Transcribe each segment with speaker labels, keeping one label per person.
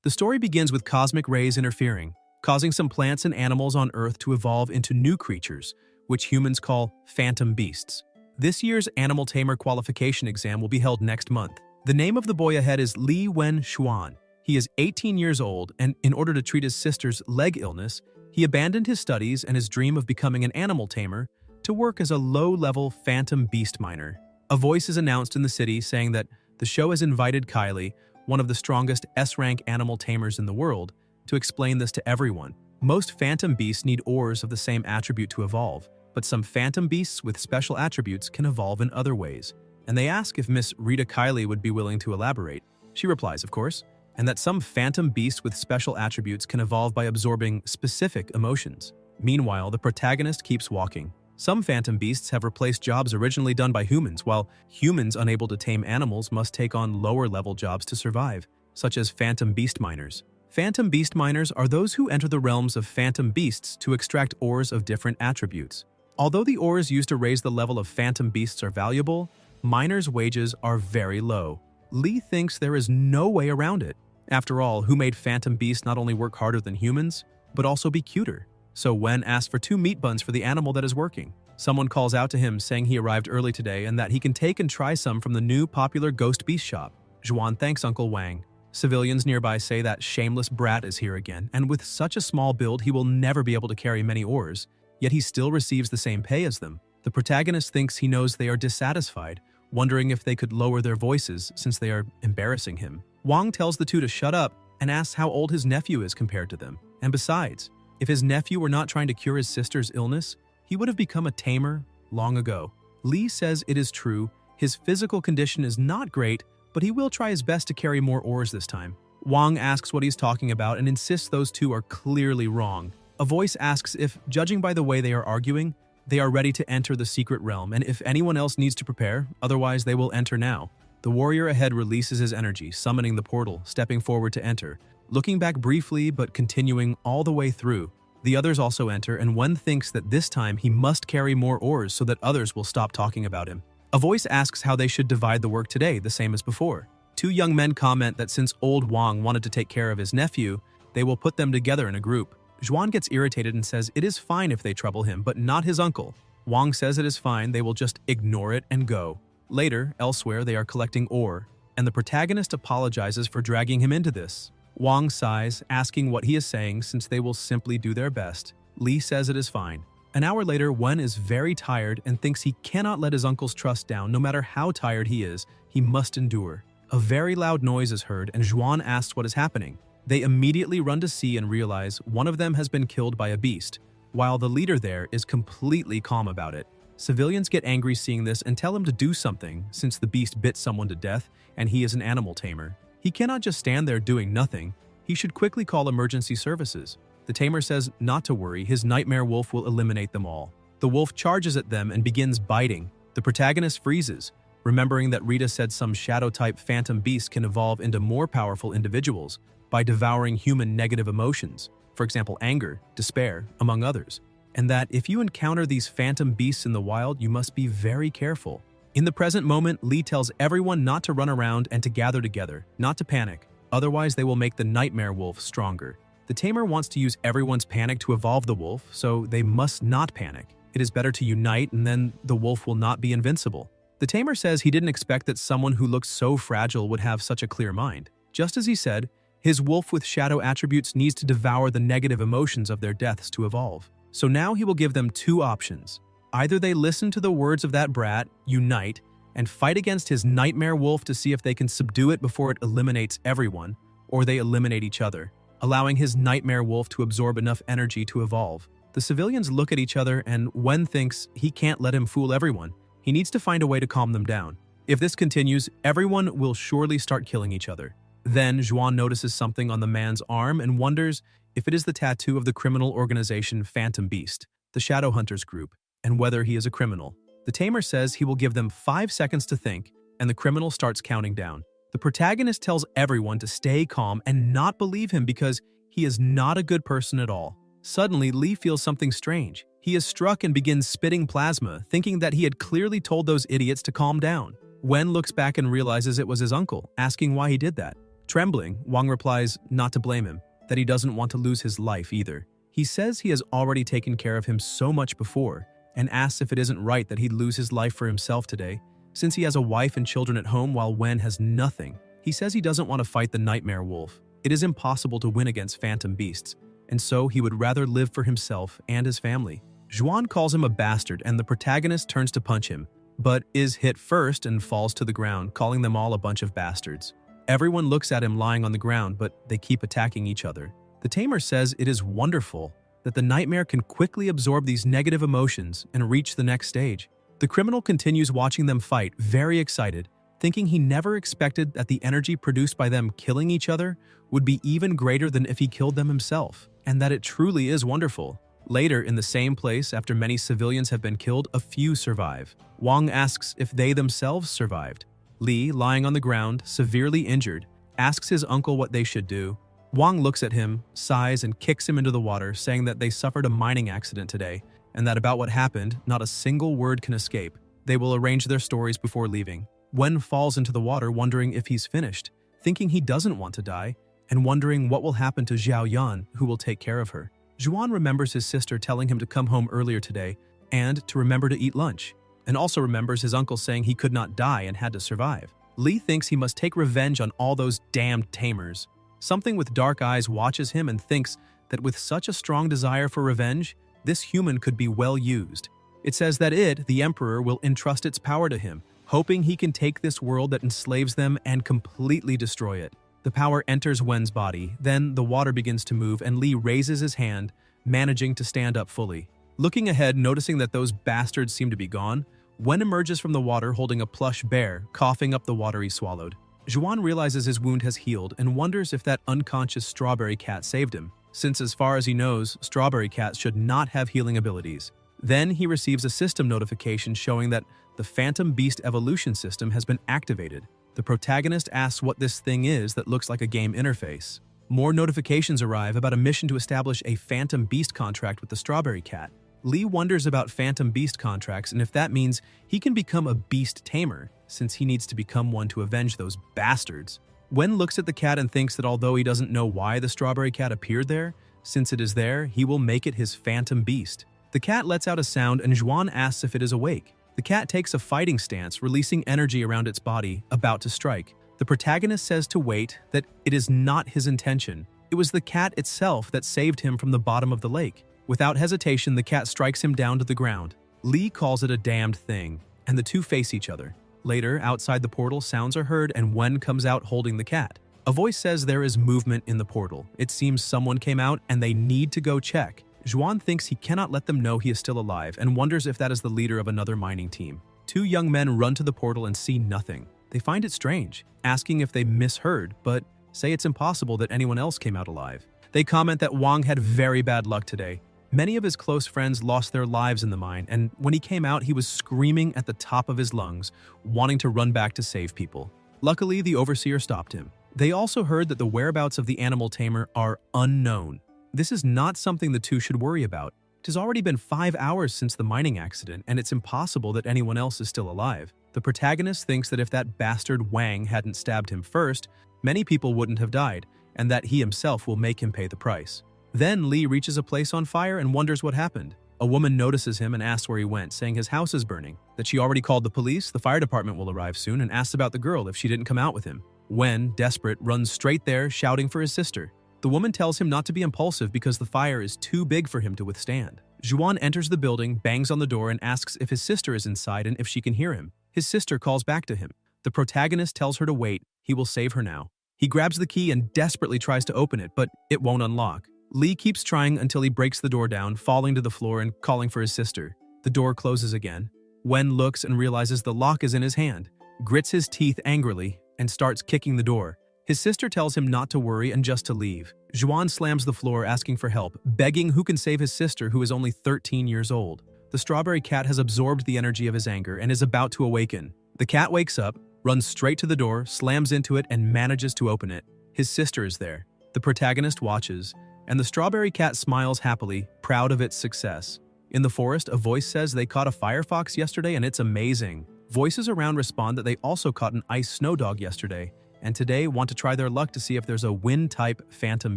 Speaker 1: The story begins with cosmic rays interfering, causing some plants and animals on Earth to evolve into new creatures, which humans call phantom beasts. This year's animal tamer qualification exam will be held next month. The name of the boy ahead is Li Wen Xuan. He is 18 years old, and in order to treat his sister's leg illness, he abandoned his studies and his dream of becoming an animal tamer to work as a low-level phantom beast miner. A voice is announced in the city saying that the show has invited Kylie, one of the strongest S-rank animal tamers in the world, to explain this to everyone. Most phantom beasts need ores of the same attribute to evolve, but some phantom beasts with special attributes can evolve in other ways. And they ask if Miss Rita Kylie would be willing to elaborate. She replies, of course, and that some phantom beasts with special attributes can evolve by absorbing specific emotions. Meanwhile, the protagonist keeps walking. Some phantom beasts have replaced jobs originally done by humans, while humans unable to tame animals must take on lower-level jobs to survive, such as phantom beast miners. Phantom beast miners are those who enter the realms of phantom beasts to extract ores of different attributes. Although the ores used to raise the level of phantom beasts are valuable, miners' wages are very low. Lee thinks there is no way around it. After all, who made phantom beasts not only work harder than humans, but also be cuter? So Wen asks for 2 meat buns for the animal that is working. Someone calls out to him saying he arrived early today and that he can take and try some from the new popular ghost beast shop. Zhuan thanks Uncle Wang. Civilians nearby say that shameless brat is here again, and with such a small build he will never be able to carry many ores, yet he still receives the same pay as them. The protagonist thinks he knows they are dissatisfied, wondering if they could lower their voices since they are embarrassing him. Wang tells the two to shut up and asks how old his nephew is compared to them. And besides, if his nephew were not trying to cure his sister's illness, he would have become a tamer long ago. Lee says it is true, his physical condition is not great, but he will try his best to carry more ores this time. Wang asks what he's talking about and insists those two are clearly wrong. A voice asks if, judging by the way they are arguing, they are ready to enter the secret realm, and if anyone else needs to prepare, otherwise they will enter now. The warrior ahead releases his energy, summoning the portal, stepping forward to enter. Looking back briefly but continuing all the way through, the others also enter, and Wen thinks that this time he must carry more ores so that others will stop talking about him. A voice asks how they should divide the work today, the same as before. 2 young men comment that since old Wang wanted to take care of his nephew, they will put them together in a group. Zhuan gets irritated and says it is fine if they trouble him, but not his uncle. Wang says it is fine, they will just ignore it and go. Later, elsewhere, they are collecting ore, and the protagonist apologizes for dragging him into this. Wang sighs, asking what he is saying since they will simply do their best. Lee says it is fine. An hour later, Wen is very tired and thinks he cannot let his uncle's trust down. No matter how tired he is, he must endure. A very loud noise is heard, and Zhuan asks what is happening. They immediately run to see and realize one of them has been killed by a beast, while the leader there is completely calm about it. Civilians get angry seeing this and tell him to do something since the beast bit someone to death and he is an animal tamer. He cannot just stand there doing nothing. He should quickly call emergency services. The tamer says not to worry, his nightmare wolf will eliminate them all. The wolf charges at them and begins biting. The protagonist freezes, remembering that Rita said some shadow-type phantom beast can evolve into more powerful individuals by devouring human negative emotions, for example anger, despair, among others, and that if you encounter these phantom beasts in the wild, you must be very careful. In the present moment, Lee tells everyone not to run around and to gather together, not to panic, otherwise they will make the nightmare wolf stronger. The tamer wants to use everyone's panic to evolve the wolf, so they must not panic. It is better to unite and then the wolf will not be invincible. The tamer says he didn't expect that someone who looks so fragile would have such a clear mind. Just as he said, his wolf with shadow attributes needs to devour the negative emotions of their deaths to evolve. So now he will give them 2 options. Either they listen to the words of that brat, unite, and fight against his nightmare wolf to see if they can subdue it before it eliminates everyone, or they eliminate each other, allowing his nightmare wolf to absorb enough energy to evolve. The civilians look at each other and Wen thinks he can't let him fool everyone. He needs to find a way to calm them down. If this continues, everyone will surely start killing each other. Then Zhuan notices something on the man's arm and wonders if it is the tattoo of the criminal organization Phantom Beast, the Shadow Hunters group, and whether he is a criminal. The tamer says he will give them 5 seconds to think, and the criminal starts counting down. The protagonist tells everyone to stay calm and not believe him because he is not a good person at all. Suddenly, Lee feels something strange. He is struck and begins spitting plasma, thinking that he had clearly told those idiots to calm down. Wen looks back and realizes it was his uncle, asking why he did that. Trembling, Wang replies not to blame him, that he doesn't want to lose his life either. He says he has already taken care of him so much before, and asks if it isn't right that he'd lose his life for himself today, since he has a wife and children at home while Wen has nothing. He says he doesn't want to fight the nightmare wolf. It is impossible to win against phantom beasts, and so he would rather live for himself and his family. Zhuan calls him a bastard, and the protagonist turns to punch him, but is hit first and falls to the ground, calling them all a bunch of bastards. Everyone looks at him lying on the ground, but they keep attacking each other. The tamer says it is wonderful that the nightmare can quickly absorb these negative emotions and reach the next stage. The criminal continues watching them fight, very excited, thinking he never expected that the energy produced by them killing each other would be even greater than if he killed them himself, and that it truly is wonderful. Later, in the same place, after many civilians have been killed, a few survive. Wang asks if they themselves survived. Li, lying on the ground, severely injured, asks his uncle what they should do. Wang looks at him, sighs, and kicks him into the water, saying that they suffered a mining accident today, and that about what happened, not a single word can escape. They will arrange their stories before leaving. Wen falls into the water, wondering if he's finished, thinking he doesn't want to die, and wondering what will happen to Zhao Yan, who will take care of her. Zhuan remembers his sister telling him to come home earlier today, and to remember to eat lunch, and also remembers his uncle saying he could not die and had to survive. Li thinks he must take revenge on all those damned tamers. Something with dark eyes watches him and thinks that with such a strong desire for revenge, this human could be well used. It says that it, the Emperor, will entrust its power to him, hoping he can take this world that enslaves them and completely destroy it. The power enters Wen's body, then the water begins to move and Li raises his hand, managing to stand up fully. Looking ahead, noticing that those bastards seem to be gone, Wen emerges from the water holding a plush bear, coughing up the water he swallowed. Zhuan realizes his wound has healed and wonders if that unconscious strawberry cat saved him, since as far as he knows, strawberry cats should not have healing abilities. Then he receives a system notification showing that the Phantom Beast evolution system has been activated. The protagonist asks what this thing is that looks like a game interface. More notifications arrive about a mission to establish a Phantom Beast contract with the strawberry cat. Li wonders about Phantom Beast contracts and if that means he can become a beast tamer, since he needs to become one to avenge those bastards. Wen looks at the cat and thinks that although he doesn't know why the strawberry cat appeared there, since it is there, he will make it his Phantom Beast. The cat lets out a sound and Zhuan asks if it is awake. The cat takes a fighting stance, releasing energy around its body, about to strike. The protagonist says to wait, that it is not his intention. It was the cat itself that saved him from the bottom of the lake. Without hesitation, the cat strikes him down to the ground. Li calls it a damned thing, and the two face each other. Later, outside the portal, sounds are heard and Wen comes out holding the cat. A voice says there is movement in the portal. It seems someone came out and they need to go check. Zhuan thinks he cannot let them know he is still alive and wonders if that is the leader of another mining team. Two young men run to the portal and see nothing. They find it strange, asking if they misheard, but say it's impossible that anyone else came out alive. They comment that Wang had very bad luck today. Many of his close friends lost their lives in the mine, and when he came out, he was screaming at the top of his lungs, wanting to run back to save people. Luckily, the overseer stopped him. They also heard that the whereabouts of the animal tamer are unknown. This is not something the two should worry about. It has already been 5 hours since the mining accident, and it's impossible that anyone else is still alive. The protagonist thinks that if that bastard Wang hadn't stabbed him first, many people wouldn't have died, and that he himself will make him pay the price. Then Li reaches a place on fire and wonders what happened. A woman notices him and asks where he went, saying his house is burning, that she already called the police, the fire department will arrive soon, and asks about the girl if she didn't come out with him. Wen, desperate, runs straight there, shouting for his sister. The woman tells him not to be impulsive because the fire is too big for him to withstand. Zhuan enters the building, bangs on the door, and asks if his sister is inside and if she can hear him. His sister calls back to him. The protagonist tells her to wait, he will save her now. He grabs the key and desperately tries to open it, but it won't unlock. Li keeps trying until he breaks the door down, falling to the floor and calling for his sister. The door closes again. Wen looks and realizes the lock is in his hand, grits his teeth angrily, and starts kicking the door. His sister tells him not to worry and just to leave. Zhuan slams the floor asking for help, begging who can save his sister who is only 13 years old. The strawberry cat has absorbed the energy of his anger and is about to awaken. The cat wakes up, runs straight to the door, slams into it, and manages to open it. His sister is there. The protagonist watches, and the strawberry cat smiles happily, proud of its success. In the forest, a voice says they caught a firefox yesterday and it's amazing. Voices around respond that they also caught an ice snow dog yesterday, and today want to try their luck to see if there's a wind-type phantom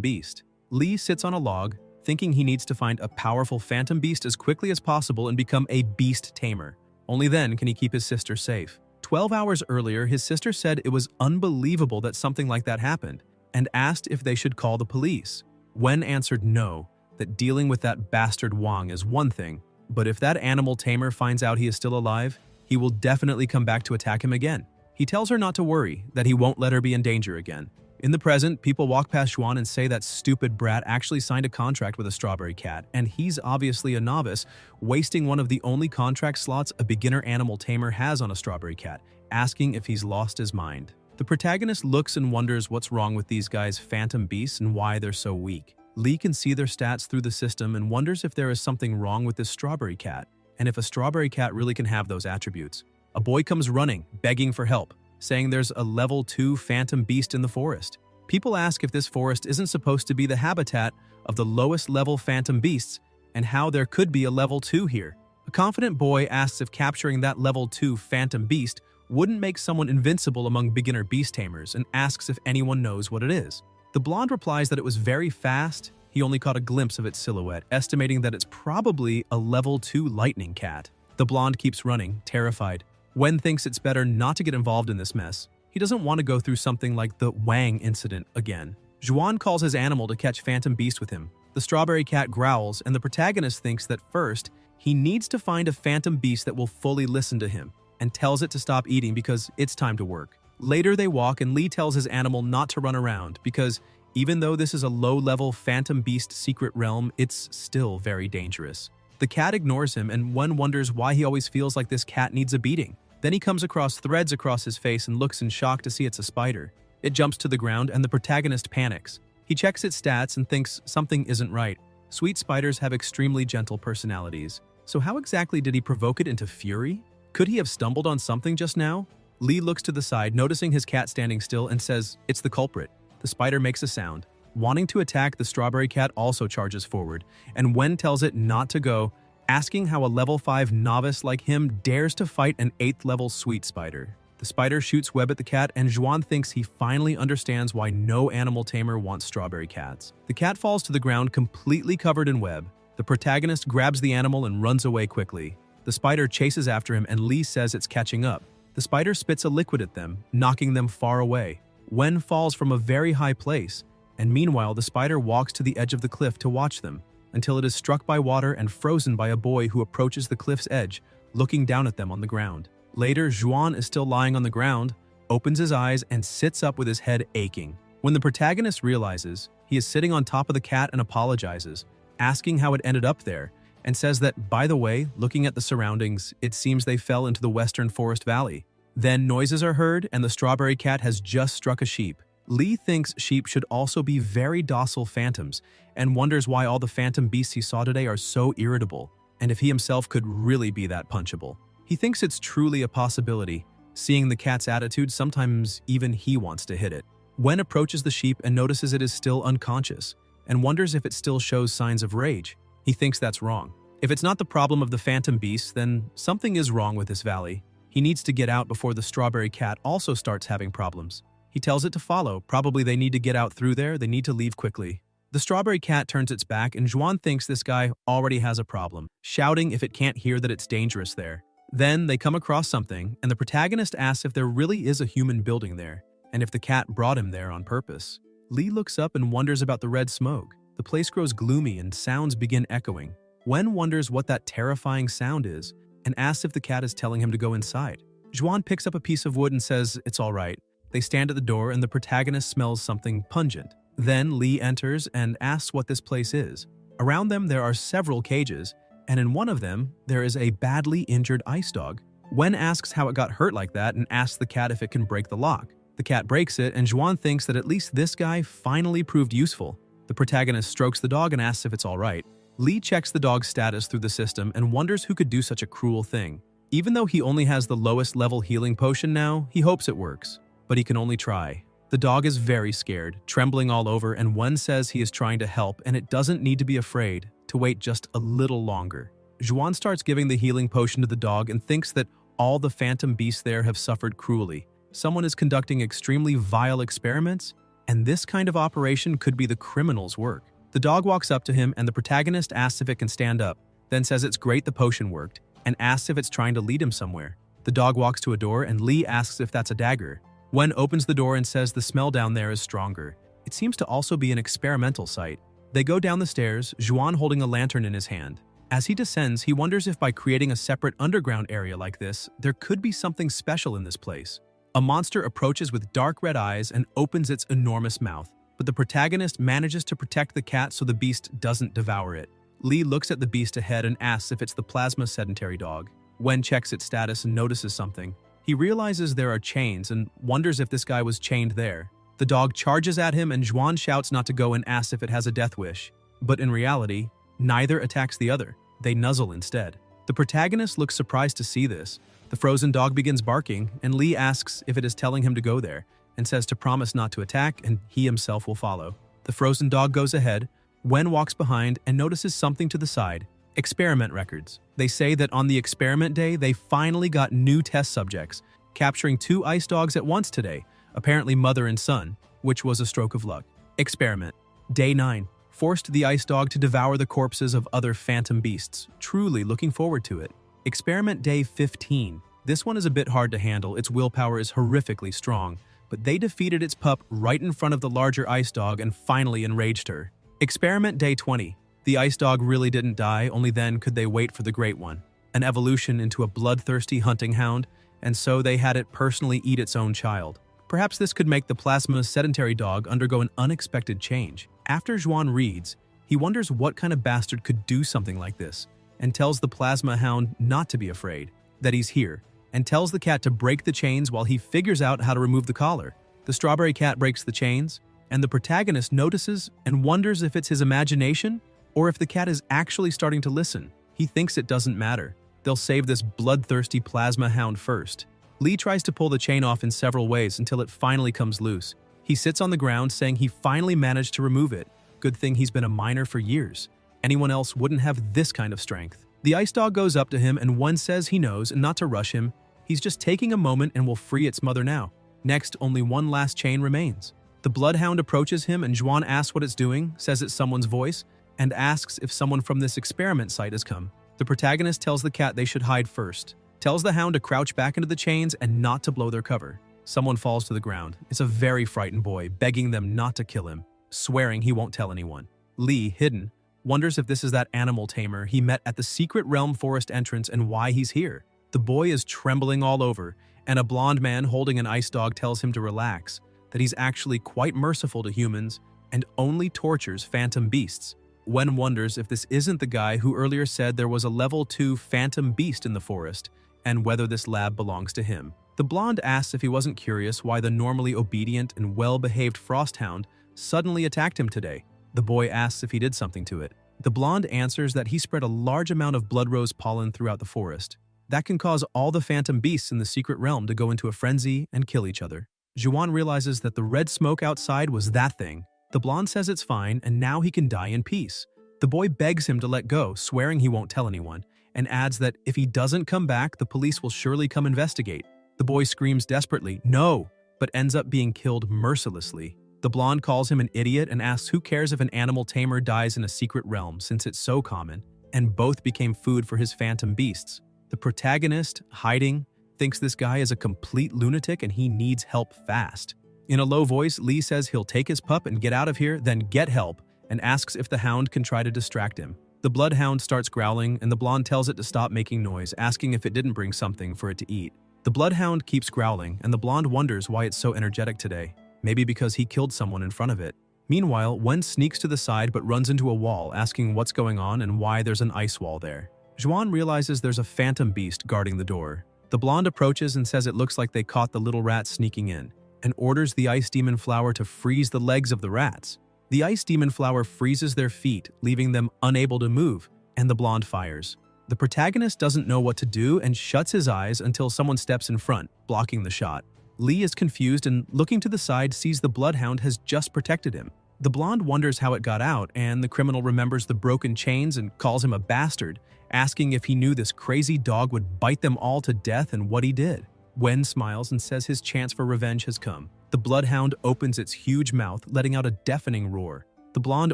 Speaker 1: beast. Lee sits on a log, thinking he needs to find a powerful phantom beast as quickly as possible and become a beast tamer. Only then can he keep his sister safe. 12 hours earlier, his sister said it was unbelievable that something like that happened, and asked if they should call the police. Wen answered no, that dealing with that bastard Wang is one thing, but if that animal tamer finds out he is still alive, he will definitely come back to attack him again. He tells her not to worry, that he won't let her be in danger again. In the present, people walk past Xuan and say that stupid brat actually signed a contract with a strawberry cat, and he's obviously a novice, wasting one of the only contract slots a beginner animal tamer has on a strawberry cat, asking if he's lost his mind. The protagonist looks and wonders what's wrong with these guys' phantom beasts and why they're so weak. Lee can see their stats through the system and wonders if there is something wrong with this strawberry cat, and if a strawberry cat really can have those attributes. A boy comes running, begging for help, saying there's a level 2 phantom beast in the forest. People ask if this forest isn't supposed to be the habitat of the lowest level phantom beasts, and how there could be a level 2 here. A confident boy asks if capturing that level 2 phantom beast wouldn't make someone invincible among beginner beast tamers, and asks if anyone knows what it is. The blonde replies that it was very fast, he only caught a glimpse of its silhouette, estimating that it's probably a level 2 lightning cat. The blonde keeps running, terrified. Wen thinks it's better not to get involved in this mess. He doesn't want to go through something like the Wang incident again. Xuan calls his animal to catch phantom beast with him. The strawberry cat growls, and the protagonist thinks that first, he needs to find a phantom beast that will fully listen to him, and tells it to stop eating because it's time to work. Later they walk, and Lee tells his animal not to run around because even though this is a low-level phantom beast secret realm, it's still very dangerous. The cat ignores him, and one wonders why he always feels like this cat needs a beating. Then he comes across threads across his face and looks in shock to see it's a spider. It jumps to the ground, and the protagonist panics. He checks its stats and thinks something isn't right. Sweet spiders have extremely gentle personalities. So how exactly did he provoke it into fury? Could he have stumbled on something just now? Lee looks to the side, noticing his cat standing still, and says, "It's the culprit." The spider makes a sound. Wanting to attack, the strawberry cat also charges forward, and Wen tells it not to go, asking how a level 5 novice like him dares to fight an 8th level sweet spider. The spider shoots web at the cat, and Xuan thinks he finally understands why no animal tamer wants strawberry cats. The cat falls to the ground completely covered in web. The protagonist grabs the animal and runs away quickly. The spider chases after him, and Lee says it's catching up. The spider spits a liquid at them, knocking them far away. Wen falls from a very high place, and meanwhile the spider walks to the edge of the cliff to watch them, until it is struck by water and frozen by a boy who approaches the cliff's edge, looking down at them on the ground. Later, Xuan is still lying on the ground, opens his eyes, and sits up with his head aching. When the protagonist realizes, he is sitting on top of the cat and apologizes, asking how it ended up there, and says that, by the way, looking at the surroundings, it seems they fell into the western forest valley. Then noises are heard, and the strawberry cat has just struck a sheep. Lee thinks sheep should also be very docile phantoms, and wonders why all the phantom beasts he saw today are so irritable, and if he himself could really be that punchable. He thinks it's truly a possibility. Seeing the cat's attitude, sometimes even he wants to hit it. Wen approaches the sheep and notices it is still unconscious, and wonders if it still shows signs of rage. He thinks that's wrong. If it's not the problem of the phantom beasts, then something is wrong with this valley. He needs to get out before the strawberry cat also starts having problems. He tells it to follow. Probably they need to get out through there. They need to leave quickly. The strawberry cat turns its back, and Xuan thinks this guy already has a problem, shouting if it can't hear that it's dangerous there. Then they come across something, and the protagonist asks if there really is a human building there, and if the cat brought him there on purpose. Lee looks up and wonders about the red smoke. The place grows gloomy and sounds begin echoing. Wen wonders what that terrifying sound is and asks if the cat is telling him to go inside. Xuan picks up a piece of wood and says it's all right. They stand at the door, and the protagonist smells something pungent. Then Lee enters and asks what this place is. Around them there are several cages, and in one of them there is a badly injured ice dog. Wen asks how it got hurt like that and asks the cat if it can break the lock. The cat breaks it, and Xuan thinks that at least this guy finally proved useful. The protagonist strokes the dog and asks if it's all right. Lee checks the dog's status through the system and wonders who could do such a cruel thing. Even though he only has the lowest level healing potion now, he hopes it works, but he can only try. The dog is very scared, trembling all over, and Wen says he is trying to help and it doesn't need to be afraid, to wait just a little longer. Xuan starts giving the healing potion to the dog and thinks that all the phantom beasts there have suffered cruelly, Someone is conducting extremely vile experiments, and this kind of operation could be the criminal's work. The dog walks up to him and the protagonist asks if it can stand up, then says it's great the potion worked, and asks if it's trying to lead him somewhere. The dog walks to a door and Lee asks if that's a dagger. Wen opens the door and says the smell down there is stronger. It seems to also be an experimental site. They go down the stairs, Zhuan holding a lantern in his hand. As he descends, he wonders if by creating a separate underground area like this, there could be something special in this place. A monster approaches with dark red eyes and opens its enormous mouth, but the protagonist manages to protect the cat so the beast doesn't devour it. Lee looks at the beast ahead and asks if it's the plasma sedentary dog. Wen checks its status and notices something. He realizes there are chains and wonders if this guy was chained there. The dog charges at him and Zhuan shouts not to go and asks if it has a death wish. But in reality, neither attacks the other. They nuzzle instead. The protagonist looks surprised to see this. The frozen dog begins barking, and Lee asks if it is telling him to go there, and says to promise not to attack, and he himself will follow. The frozen dog goes ahead. Wen walks behind and notices something to the side. Experiment records. They say that on the experiment day, they finally got new test subjects, capturing 2 ice dogs at once today, apparently mother and son, which was a stroke of luck. Experiment. Day 9. Forced the ice dog to devour the corpses of other phantom beasts. Truly looking forward to it. Experiment Day 15. This one is a bit hard to handle. Its willpower is horrifically strong, but they defeated its pup right in front of the larger ice dog and finally enraged her. Experiment Day 20. The ice dog really didn't die, only then could they wait for the great one. An evolution into a bloodthirsty hunting hound, and so they had it personally eat its own child. Perhaps this could make the plasma sedentary dog undergo an unexpected change. After Zhuan reads, he wonders what kind of bastard could do something like this, and tells the plasma hound not to be afraid, that he's here, and tells the cat to break the chains while he figures out how to remove the collar. The strawberry cat breaks the chains, and the protagonist notices and wonders if it's his imagination or if the cat is actually starting to listen. He thinks it doesn't matter. They'll save this bloodthirsty plasma hound first. Lee tries to pull the chain off in several ways until it finally comes loose. He sits on the ground saying he finally managed to remove it. Good thing he's been a miner for years. Anyone else wouldn't have this kind of strength. The ice dog goes up to him and Wen says he knows and not to rush him. He's just taking a moment and will free its mother now. Next, only one last chain remains. The bloodhound approaches him and Zhuan asks what it's doing, says it's someone's voice, and asks if someone from this experiment site has come. The protagonist tells the cat they should hide first, tells the hound to crouch back into the chains and not to blow their cover. Someone falls to the ground. It's a very frightened boy, begging them not to kill him, swearing he won't tell anyone. Lee, hidden, wonders if this is that animal tamer he met at the secret realm forest entrance and why he's here. The boy is trembling all over, and a blonde man holding an ice dog tells him to relax, that he's actually quite merciful to humans and only tortures phantom beasts. Wen wonders if this isn't the guy who earlier said there was a level 2 phantom beast in the forest, and whether this lab belongs to him. The blonde asks if he wasn't curious why the normally obedient and well-behaved frosthound suddenly attacked him today. The boy asks if he did something to it. The blonde answers that he spread a large amount of blood rose pollen throughout the forest. That can cause all the phantom beasts in the secret realm to go into a frenzy and kill each other. Zhuan realizes that the red smoke outside was that thing. The blonde says it's fine and now he can die in peace. The boy begs him to let go, swearing he won't tell anyone, and adds that if he doesn't come back, the police will surely come investigate. The boy screams desperately, "No!" but ends up being killed mercilessly. The blonde calls him an idiot and asks who cares if an animal tamer dies in a secret realm since it's so common, and both became food for his phantom beasts. The protagonist, hiding, thinks this guy is a complete lunatic and he needs help fast. In a low voice, Lee says he'll take his pup and get out of here, then get help, and asks if the hound can try to distract him. The bloodhound starts growling, and the blonde tells it to stop making noise, asking if it didn't bring something for it to eat. The bloodhound keeps growling, and the blonde wonders why it's so energetic today. Maybe because he killed someone in front of it. Meanwhile, Wen sneaks to the side but runs into a wall, asking what's going on and why there's an ice wall there. Zhuan realizes there's a phantom beast guarding the door. The blonde approaches and says it looks like they caught the little rat sneaking in, and orders the ice demon flower to freeze the legs of the rats. The ice demon flower freezes their feet, leaving them unable to move, and the blonde fires. The protagonist doesn't know what to do and shuts his eyes until someone steps in front, blocking the shot. Lee is confused and, looking to the side, sees the bloodhound has just protected him. The blonde wonders how it got out, and the criminal remembers the broken chains and calls him a bastard, asking if he knew this crazy dog would bite them all to death and what he did. Wen smiles and says his chance for revenge has come. The bloodhound opens its huge mouth, letting out a deafening roar. The blonde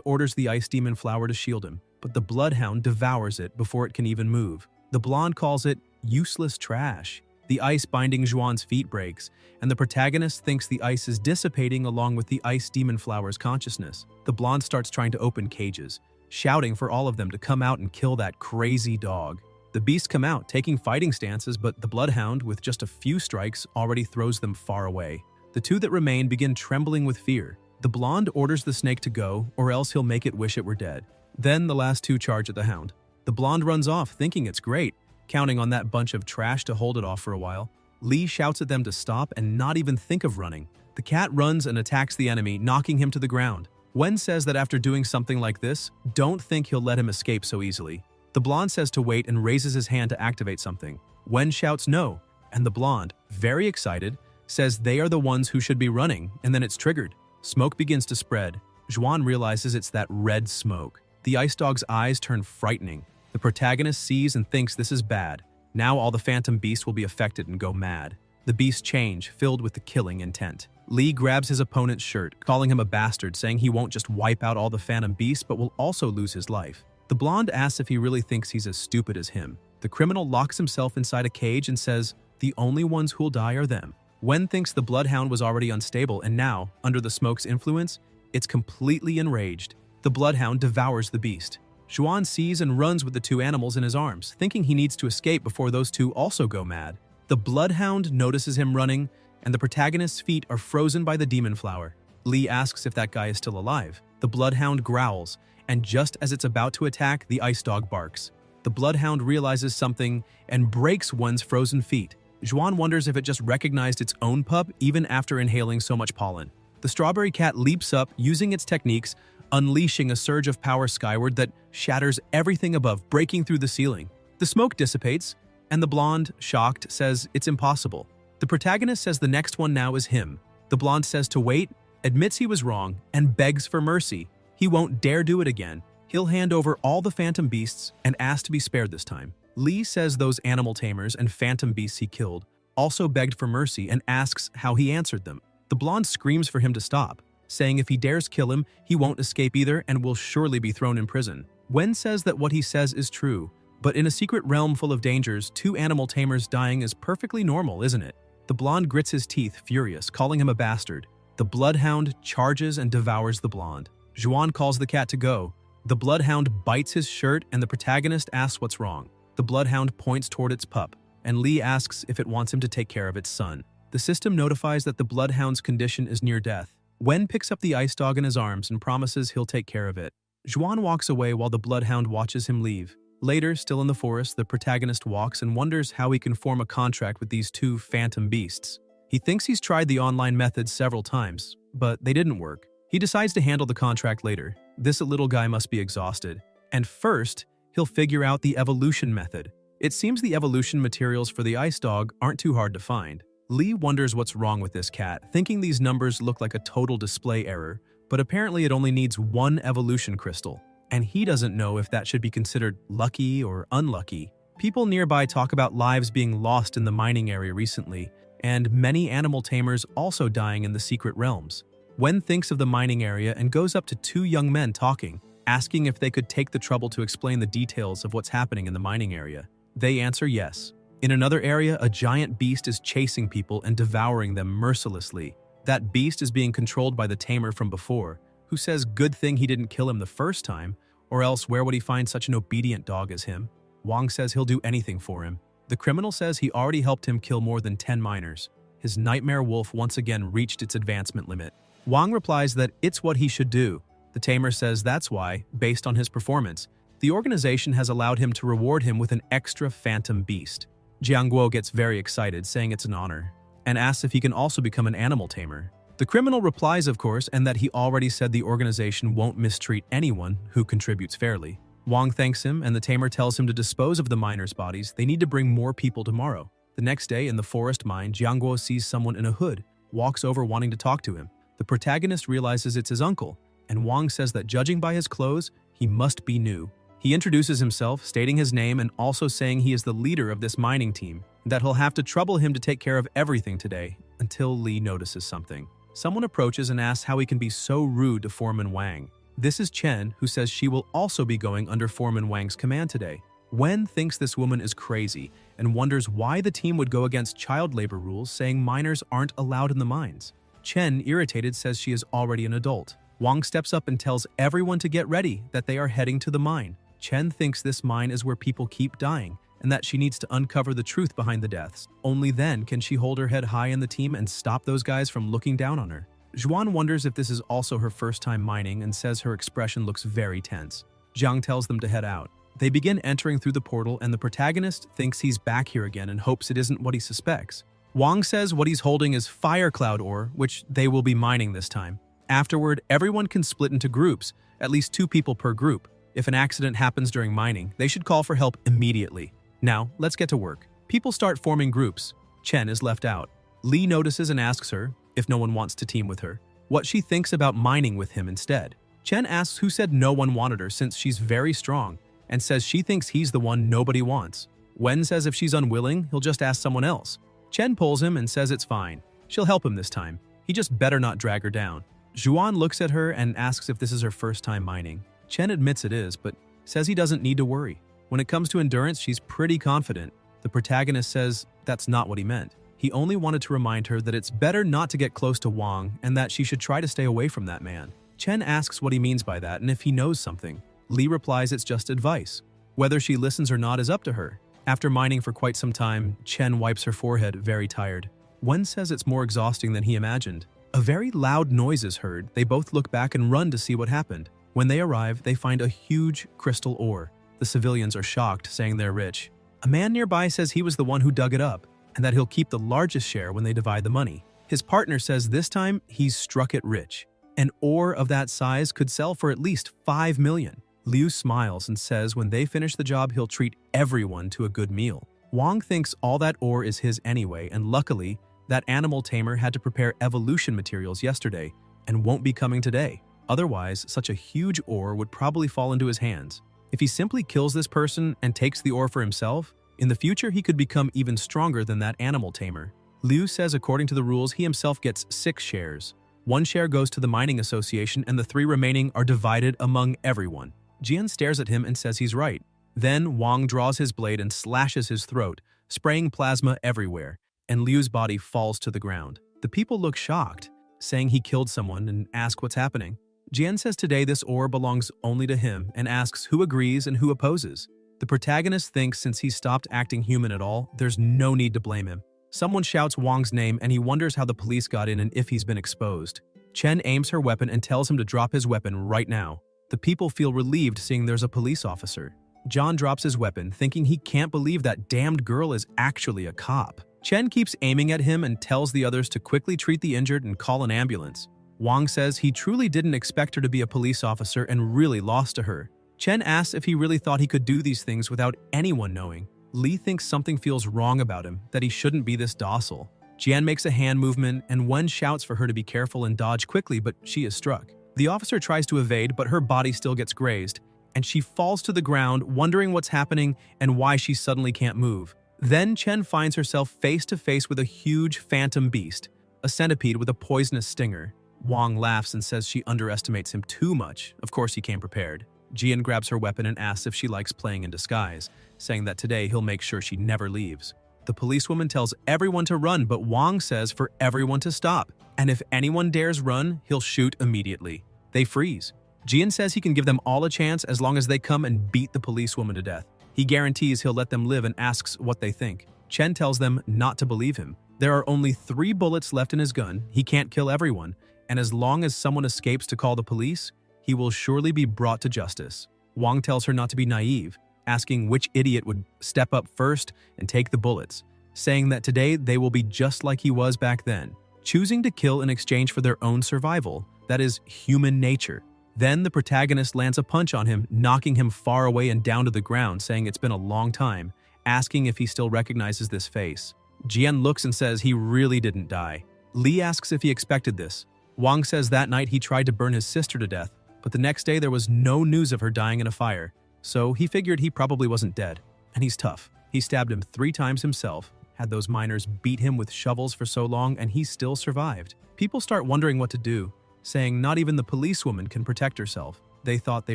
Speaker 1: orders the ice demon flower to shield him, but the bloodhound devours it before it can even move. The blonde calls it useless trash. The ice binding Zhuan's feet breaks, and the protagonist thinks the ice is dissipating along with the ice demon flower's consciousness. The blonde starts trying to open cages, shouting for all of them to come out and kill that crazy dog. The beasts come out, taking fighting stances, but the bloodhound, with just a few strikes, already throws them far away. The two that remain begin trembling with fear. The blonde orders the snake to go, or else he'll make it wish it were dead. Then the last two charge at the hound. The blonde runs off, thinking it's great, counting on that bunch of trash to hold it off for a while. Li shouts at them to stop and not even think of running. The cat runs and attacks the enemy, knocking him to the ground. Wen says that after doing something like this, don't think he'll let him escape so easily. The blonde says to wait and raises his hand to activate something. Wen shouts no, and the blonde, very excited, says they are the ones who should be running, and then it's triggered. Smoke begins to spread. Zhuan realizes it's that red smoke. The ice dog's eyes turn frightening. The protagonist sees and thinks this is bad. Now all the phantom beasts will be affected and go mad. The beasts change, filled with the killing intent. Li grabs his opponent's shirt, calling him a bastard, saying he won't just wipe out all the phantom beasts but will also lose his life. The blonde asks if he really thinks he's as stupid as him. The criminal locks himself inside a cage and says, the only ones who'll die are them. Wen thinks the bloodhound was already unstable, and now, under the smoke's influence, it's completely enraged. The bloodhound devours the beast. Zhuan sees and runs with the two animals in his arms, thinking he needs to escape before those two also go mad. The bloodhound notices him running, and the protagonist's feet are frozen by the demon flower. Li asks if that guy is still alive. The bloodhound growls, and just as it's about to attack, the ice dog barks. The bloodhound realizes something and breaks Wen's frozen feet. Zhuan wonders if it just recognized its own pup even after inhaling so much pollen. The strawberry cat leaps up, using its techniques, unleashing a surge of power skyward that shatters everything above, breaking through the ceiling. The smoke dissipates, and the blonde, shocked, says it's impossible. The protagonist says the next one now is him. The blonde says to wait, admits he was wrong, and begs for mercy. He won't dare do it again. He'll hand over all the phantom beasts and ask to be spared this time. Li says those animal tamers and phantom beasts he killed also begged for mercy and asks how he answered them. The blonde screams for him to stop, saying if he dares kill him, he won't escape either and will surely be thrown in prison. Wen says that what he says is true, but in a secret realm full of dangers, two animal tamers dying is perfectly normal, isn't it? The blonde grits his teeth, furious, calling him a bastard. The bloodhound charges and devours the blonde. Zhuan calls the cat to go. The bloodhound bites his shirt and the protagonist asks what's wrong. The bloodhound points toward its pup, and Li asks if it wants him to take care of its son. The system notifies that the bloodhound's condition is near death. Wen picks up the ice dog in his arms and promises he'll take care of it. Zhuan walks away while the bloodhound watches him leave. Later, still in the forest, the protagonist walks and wonders how he can form a contract with these two phantom beasts. He thinks he's tried the online methods several times, but they didn't work. He decides to handle the contract later. This little guy must be exhausted. And first, he'll figure out the evolution method. It seems the evolution materials for the ice dog aren't too hard to find. Li wonders what's wrong with this cat, thinking these numbers look like a total display error, but apparently it only needs one evolution crystal, and he doesn't know if that should be considered lucky or unlucky. People nearby talk about lives being lost in the mining area recently, and many animal tamers also dying in the secret realms. Wen thinks of the mining area and goes up to two young men talking, asking if they could take the trouble to explain the details of what's happening in the mining area. They answer yes. In another area, a giant beast is chasing people and devouring them mercilessly. That beast is being controlled by the tamer from before, who says good thing he didn't kill him the first time, or else where would he find such an obedient dog as him? Wang says he'll do anything for him. The criminal says he already helped him kill more than 10 miners. His nightmare wolf once again reached its advancement limit. Wang replies that it's what he should do. The tamer says that's why, based on his performance, the organization has allowed him to reward him with an extra phantom beast. Jiangguo gets very excited, saying it's an honor, and asks if he can also become an animal tamer. The criminal replies, of course, and that he already said the organization won't mistreat anyone who contributes fairly. Wang thanks him, and the tamer tells him to dispose of the miners' bodies. They need to bring more people tomorrow. The next day, in the forest mine, Jiangguo sees someone in a hood, walks over wanting to talk to him. The protagonist realizes it's his uncle, and Wang says that judging by his clothes, he must be new. He introduces himself, stating his name and also saying he is the leader of this mining team, that he'll have to trouble him to take care of everything today until Lee notices something. Someone approaches and asks how he can be so rude to Foreman Wang. This is Chen, who says she will also be going under Foreman Wang's command today. Wen thinks this woman is crazy and wonders why the team would go against child labor rules saying minors aren't allowed in the mines. Chen, irritated, says she is already an adult. Wang steps up and tells everyone to get ready, that they are heading to the mine. Chen thinks this mine is where people keep dying and that she needs to uncover the truth behind the deaths. Only then can she hold her head high in the team and stop those guys from looking down on her. Zhuan wonders if this is also her first time mining and says her expression looks very tense. Jiang tells them to head out. They begin entering through the portal and the protagonist thinks he's back here again and hopes it isn't what he suspects. Wang says what he's holding is fire cloud ore, which they will be mining this time. Afterward, everyone can split into groups, at least 2 people per group. If an accident happens during mining, they should call for help immediately. Now, let's get to work. People start forming groups. Chen is left out. Lee notices and asks her, if no one wants to team with her, what she thinks about mining with him instead. Chen asks who said no one wanted her since she's very strong, and says she thinks he's the one nobody wants. Wen says if she's unwilling, he'll just ask someone else. Chen pulls him and says it's fine. She'll help him this time. He just better not drag her down. Zhuan looks at her and asks if this is her first time mining. Chen admits it is, but says he doesn't need to worry. When it comes to endurance, she's pretty confident. The protagonist says that's not what he meant. He only wanted to remind her that it's better not to get close to Wang and that she should try to stay away from that man. Chen asks what he means by that and if he knows something. Lee replies it's just advice. Whether she listens or not is up to her. After mining for quite some time, Chen wipes her forehead, very tired. Wen says it's more exhausting than he imagined. A very loud noise is heard. They both look back and run to see what happened. When they arrive, they find a huge crystal ore. The civilians are shocked, saying they're rich. A man nearby says he was the one who dug it up, and that he'll keep the largest share when they divide the money. His partner says this time he's struck it rich. An ore of that size could sell for at least 5 million. Liu smiles and says when they finish the job, he'll treat everyone to a good meal. Wang thinks all that ore is his anyway, and luckily, that animal tamer had to prepare evolution materials yesterday and won't be coming today. Otherwise, such a huge ore would probably fall into his hands. If he simply kills this person and takes the ore for himself, in the future he could become even stronger than that animal tamer. Liu says according to the rules, he himself gets 6 shares. 1 share goes to the mining association and the 3 remaining are divided among everyone. Jian stares at him and says he's right. Then Wang draws his blade and slashes his throat, spraying plasma everywhere, and Liu's body falls to the ground. The people look shocked, saying he killed someone and ask what's happening. Jian says today this ore belongs only to him and asks who agrees and who opposes. The protagonist thinks since he stopped acting human at all, there's no need to blame him. Someone shouts Wang's name and he wonders how the police got in and if he's been exposed. Chen aims her weapon and tells him to drop his weapon right now. The people feel relieved seeing there's a police officer. John drops his weapon, thinking he can't believe that damned girl is actually a cop. Chen keeps aiming at him and tells the others to quickly treat the injured and call an ambulance. Wang says he truly didn't expect her to be a police officer and really lost to her. Chen asks if he really thought he could do these things without anyone knowing. Lee thinks something feels wrong about him, that he shouldn't be this docile. Jian makes a hand movement and Wen shouts for her to be careful and dodge quickly, but she is struck. The officer tries to evade, but her body still gets grazed, and she falls to the ground, wondering what's happening and why she suddenly can't move. Then Chen finds herself face to face with a huge phantom beast, a centipede with a poisonous stinger. Wang laughs and says she underestimates him too much. Of course he came prepared. Jian grabs her weapon and asks if she likes playing in disguise, saying that today he'll make sure she never leaves. The policewoman tells everyone to run, but Wang says for everyone to stop, and if anyone dares run, he'll shoot immediately. They freeze. Jian says he can give them all a chance as long as they come and beat the policewoman to death. He guarantees he'll let them live and asks what they think. Chen tells them not to believe him. There are only 3 bullets left in his gun, he can't kill everyone, and as long as someone escapes to call the police, he will surely be brought to justice. Wang tells her not to be naive, asking which idiot would step up first and take the bullets, saying that today they will be just like he was back then, choosing to kill in exchange for their own survival. That is human nature. Then the protagonist lands a punch on him, knocking him far away and down to the ground, saying it's been a long time, asking if he still recognizes this face. Jian looks and says he really didn't die. Lee asks if he expected this. Wang says that night he tried to burn his sister to death, but the next day there was no news of her dying in a fire, so he figured he probably wasn't dead. And he's tough. He stabbed him 3 times himself, Had those miners beat him with shovels for so long and he still survived? People start wondering what to do, saying not even the policewoman can protect herself. They thought they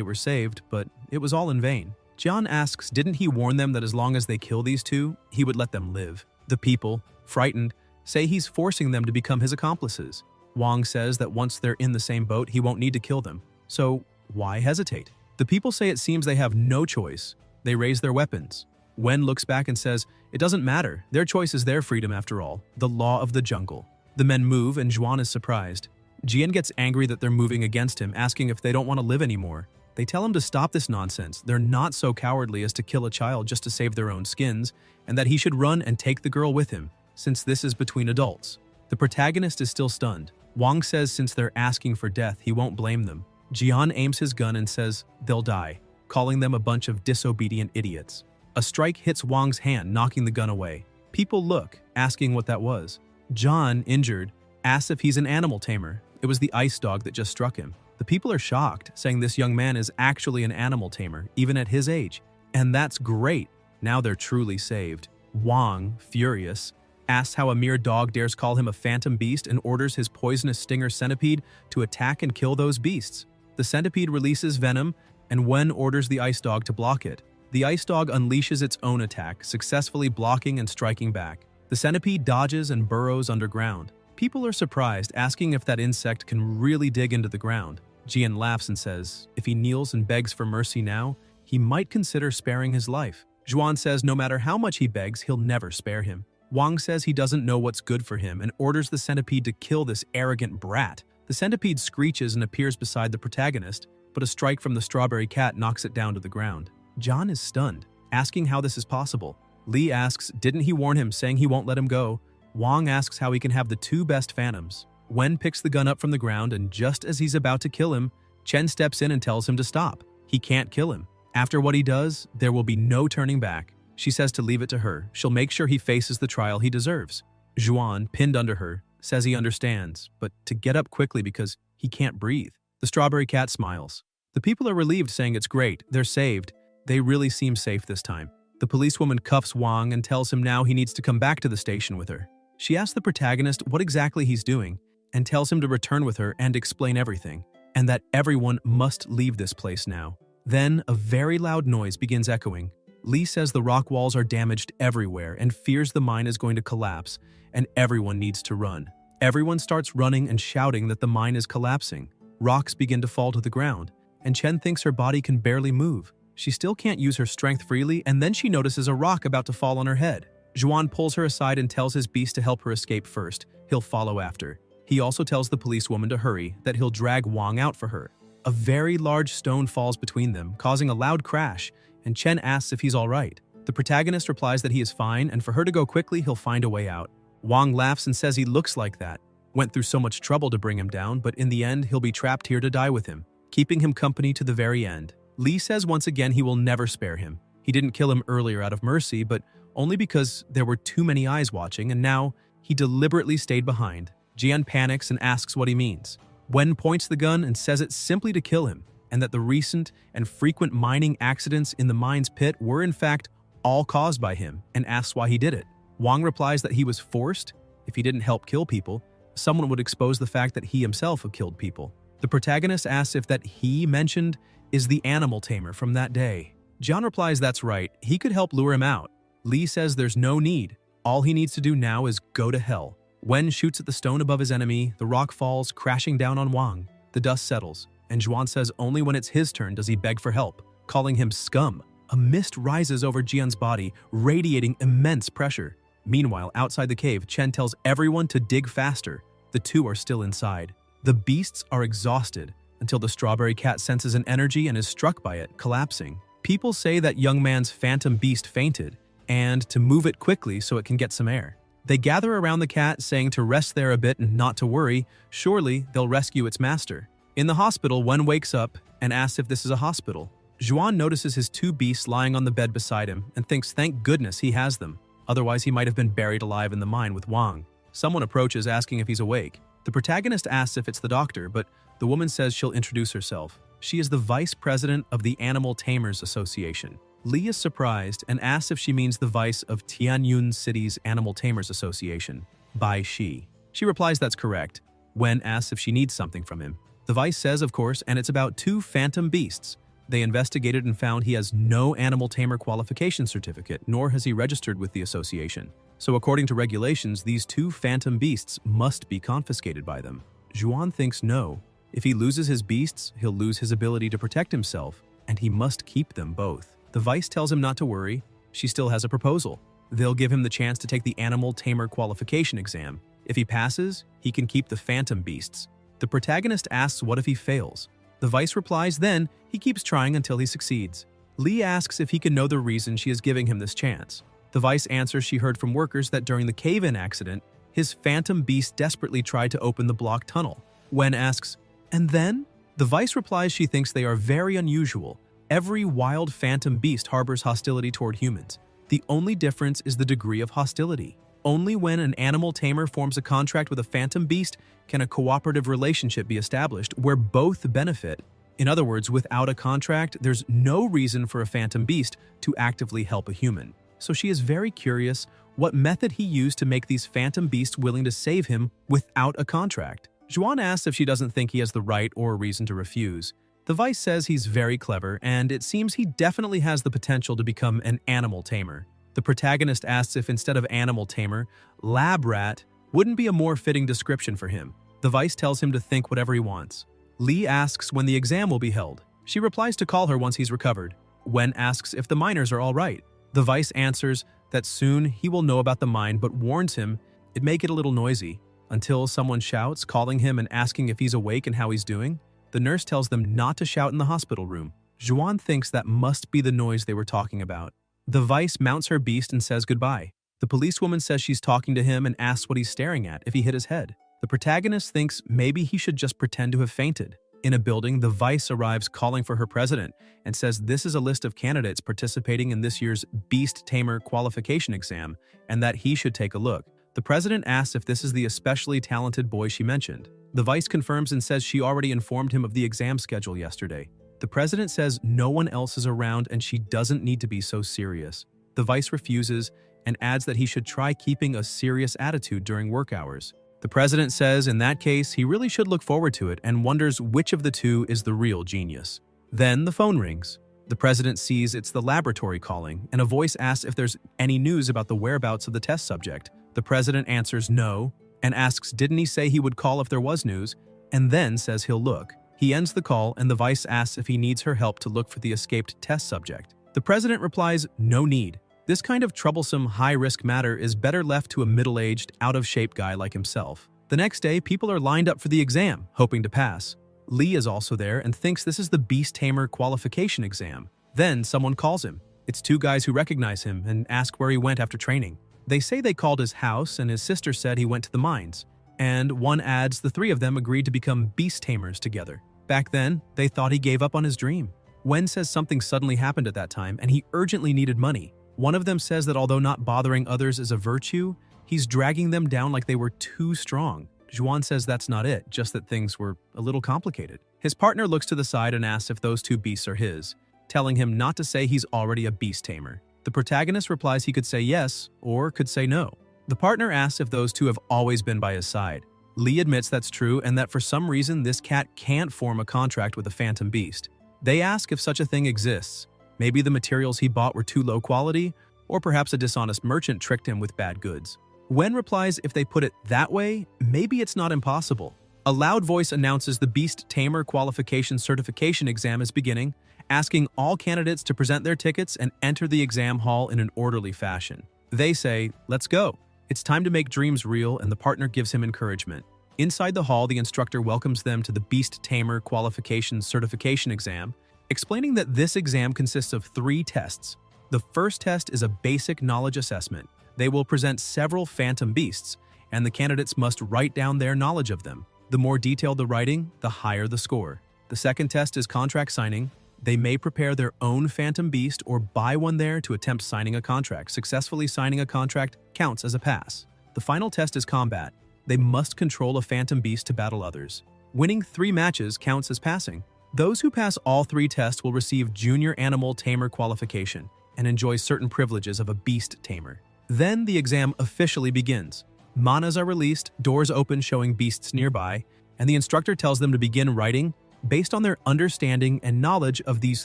Speaker 1: were saved, but it was all in vain. Jian asks, didn't he warn them that as long as they kill these two, he would let them live? The people, frightened, say he's forcing them to become his accomplices. Wang says that once they're in the same boat, he won't need to kill them. So why hesitate? The people say it seems they have no choice. They raise their weapons. Wen looks back and says, it doesn't matter. Their choice is their freedom after all. The law of the jungle. The men move and Zhuan is surprised. Jian gets angry that they're moving against him, asking if they don't want to live anymore. They tell him to stop this nonsense. They're not so cowardly as to kill a child just to save their own skins, and that he should run and take the girl with him, since this is between adults. The protagonist is still stunned. Wang says since they're asking for death, he won't blame them. Jian aims his gun and says, they'll die, calling them a bunch of disobedient idiots. A strike hits Wang's hand, knocking the gun away. People look, asking what that was. John, injured, asks if he's an animal tamer. It was the ice dog that just struck him. The people are shocked, saying this young man is actually an animal tamer, even at his age. And that's great. Now they're truly saved. Wang, furious, asks how a mere dog dares call him a phantom beast and orders his poisonous stinger centipede to attack and kill those beasts. The centipede releases venom, and Wen orders the ice dog to block it. The ice dog unleashes its own attack, successfully blocking and striking back. The centipede dodges and burrows underground. People are surprised, asking if that insect can really dig into the ground. Jian laughs and says, if he kneels and begs for mercy now, he might consider sparing his life. Zhuan says no matter how much he begs, he'll never spare him. Wang says he doesn't know what's good for him and orders the centipede to kill this arrogant brat. The centipede screeches and appears beside the protagonist, but a strike from the strawberry cat knocks it down to the ground. John is stunned, asking how this is possible. Li asks, didn't he warn him, saying he won't let him go? Wang asks how he can have the two best phantoms. Wen picks the gun up from the ground, and just as he's about to kill him, Chen steps in and tells him to stop. He can't kill him. After what he does, there will be no turning back. She says to leave it to her. She'll make sure he faces the trial he deserves. Zhuan, pinned under her, says he understands, but to get up quickly because he can't breathe. The strawberry cat smiles. The people are relieved, saying it's great. They're saved. They really seem safe this time. The policewoman cuffs Wang and tells him now he needs to come back to the station with her. She asks the protagonist what exactly he's doing and tells him to return with her and explain everything, and that everyone must leave this place now. Then a very loud noise begins echoing. Li says the rock walls are damaged everywhere and fears the mine is going to collapse and everyone needs to run. Everyone starts running and shouting that the mine is collapsing. Rocks begin to fall to the ground, and Chen thinks her body can barely move. She still can't use her strength freely, and then she notices a rock about to fall on her head. Zhuan pulls her aside and tells his beast to help her escape first. He'll follow after. He also tells the policewoman to hurry, that he'll drag Wang out for her. A very large stone falls between them, causing a loud crash, and Chen asks if he's all right. The protagonist replies that he is fine, and for her to go quickly, he'll find a way out. Wang laughs and says he looks like that. Went through so much trouble to bring him down, but in the end, he'll be trapped here to die with him, keeping him company to the very end. Li says once again he will never spare him. He didn't kill him earlier out of mercy, but only because there were too many eyes watching, and now he deliberately stayed behind. Jian panics and asks what he means. Wen points the gun and says it's simply to kill him, and that the recent and frequent mining accidents in the mine's pit were in fact all caused by him, and asks why he did it. Wang replies that he was forced. If he didn't help kill people, someone would expose the fact that he himself had killed people. The protagonist asks if that he mentioned is the animal tamer from that day. John replies that's right, he could help lure him out. Li says there's no need. All he needs to do now is go to hell. Wen shoots at the stone above his enemy, the rock falls, crashing down on Wang. The dust settles, and Zhuan says only when it's his turn does he beg for help, calling him scum. A mist rises over Jian's body, radiating immense pressure. Meanwhile, outside the cave, Chen tells everyone to dig faster. The two are still inside. The beasts are exhausted, until the strawberry cat senses an energy and is struck by it, collapsing. People say that young man's phantom beast fainted, and to move it quickly so it can get some air. They gather around the cat, saying to rest there a bit and not to worry, surely they'll rescue its master. In the hospital, Wen wakes up and asks if this is a hospital. Zhuan notices his two beasts lying on the bed beside him and thinks thank goodness he has them. Otherwise, he might have been buried alive in the mine with Wang. Someone approaches asking if he's awake. The protagonist asks if it's the doctor, but the woman says she'll introduce herself. She is the vice president of the Animal Tamers Association. Lee is surprised and asks if she means the vice of Tianyun City's Animal Tamers Association, Bai Shi. She replies that's correct. Wen asks if she needs something from him. The vice says, of course, and it's about two phantom beasts. They investigated and found he has no animal tamer qualification certificate, nor has he registered with the association. So according to regulations, these two phantom beasts must be confiscated by them. Zhuan thinks no. If he loses his beasts, he'll lose his ability to protect himself, and he must keep them both. The vice tells him not to worry. She still has a proposal. They'll give him the chance to take the animal tamer qualification exam. If he passes, he can keep the phantom beasts. The protagonist asks what if he fails. The vice replies then he keeps trying until he succeeds. Lee asks if he can know the reason she is giving him this chance. The vice answers she heard from workers that during the cave-in accident, his phantom beast desperately tried to open the blocked tunnel. Wen asks, "And then?" The vice replies she thinks they are very unusual. Every wild phantom beast harbors hostility toward humans. The only difference is the degree of hostility. Only when an animal tamer forms a contract with a phantom beast can a cooperative relationship be established where both benefit. In other words, without a contract, there's no reason for a phantom beast to actively help a human. So she is very curious what method he used to make these phantom beasts willing to save him without a contract. Zhuan asks if she doesn't think he has the right or reason to refuse. The vice says he's very clever, and it seems he definitely has the potential to become an animal tamer. The protagonist asks if instead of animal tamer, lab rat wouldn't be a more fitting description for him. The vice tells him to think whatever he wants. Lee asks when the exam will be held. She replies to call her once he's recovered. Wen asks if the miners are all right. The vice answers that soon he will know about the mine, but warns him it may get a little noisy. Until someone shouts, calling him and asking if he's awake and how he's doing. The nurse tells them not to shout in the hospital room. Zhuan thinks that must be the noise they were talking about. The vice mounts her beast and says goodbye. The policewoman says she's talking to him and asks what he's staring at, if he hit his head. The protagonist thinks maybe he should just pretend to have fainted. In a building, the vice arrives calling for her president and says this is a list of candidates participating in this year's Beast Tamer qualification exam and that he should take a look. The president asks if this is the especially talented boy she mentioned. The vice confirms and says she already informed him of the exam schedule yesterday. The president says no one else is around and she doesn't need to be so serious. The vice refuses and adds that he should try keeping a serious attitude during work hours. The president says in that case he really should look forward to it and wonders which of the two is the real genius. Then the phone rings. The president sees it's the laboratory calling and a voice asks if there's any news about the whereabouts of the test subject. The president answers no and asks didn't he say he would call if there was news, and then says he'll look. He ends the call and the vice asks if he needs her help to look for the escaped test subject. The president replies no need. This kind of troublesome, high-risk matter is better left to a middle-aged, out-of-shape guy like himself. The next day, people are lined up for the exam, hoping to pass. Lee is also there and thinks this is the Beast Tamer qualification exam. Then someone calls him. It's two guys who recognize him and ask where he went after training. They say they called his house and his sister said he went to the mines. And one adds the three of them agreed to become beast tamers together. Back then, they thought he gave up on his dream. Wen says something suddenly happened at that time and he urgently needed money. One of them says that although not bothering others is a virtue, he's dragging them down like they were too strong. Zhuan says that's not it, just that things were a little complicated. His partner looks to the side and asks if those two beasts are his, telling him not to say he's already a beast tamer. The protagonist replies he could say yes or could say no. The partner asks if those two have always been by his side. Lee admits that's true and that for some reason this cat can't form a contract with a phantom beast. They ask if such a thing exists. Maybe the materials he bought were too low quality, or perhaps a dishonest merchant tricked him with bad goods. Wen replies if they put it that way, maybe it's not impossible. A loud voice announces the Beast Tamer qualification certification exam is beginning, asking all candidates to present their tickets and enter the exam hall in an orderly fashion. They say, let's go. It's time to make dreams real, and the partner gives him encouragement. Inside the hall, the instructor welcomes them to the Beast Tamer qualification certification exam, explaining that this exam consists of 3 tests. The first test is a basic knowledge assessment. They will present several phantom beasts, and the candidates must write down their knowledge of them. The more detailed the writing, the higher the score. The second test is contract signing. They may prepare their own phantom beast or buy one there to attempt signing a contract. Successfully signing a contract counts as a pass. The final test is combat. They must control a phantom beast to battle others. Winning 3 matches counts as passing. Those who pass all 3 tests will receive Junior Animal Tamer qualification and enjoy certain privileges of a beast tamer. Then the exam officially begins. Manas are released, doors open showing beasts nearby, and the instructor tells them to begin writing based on their understanding and knowledge of these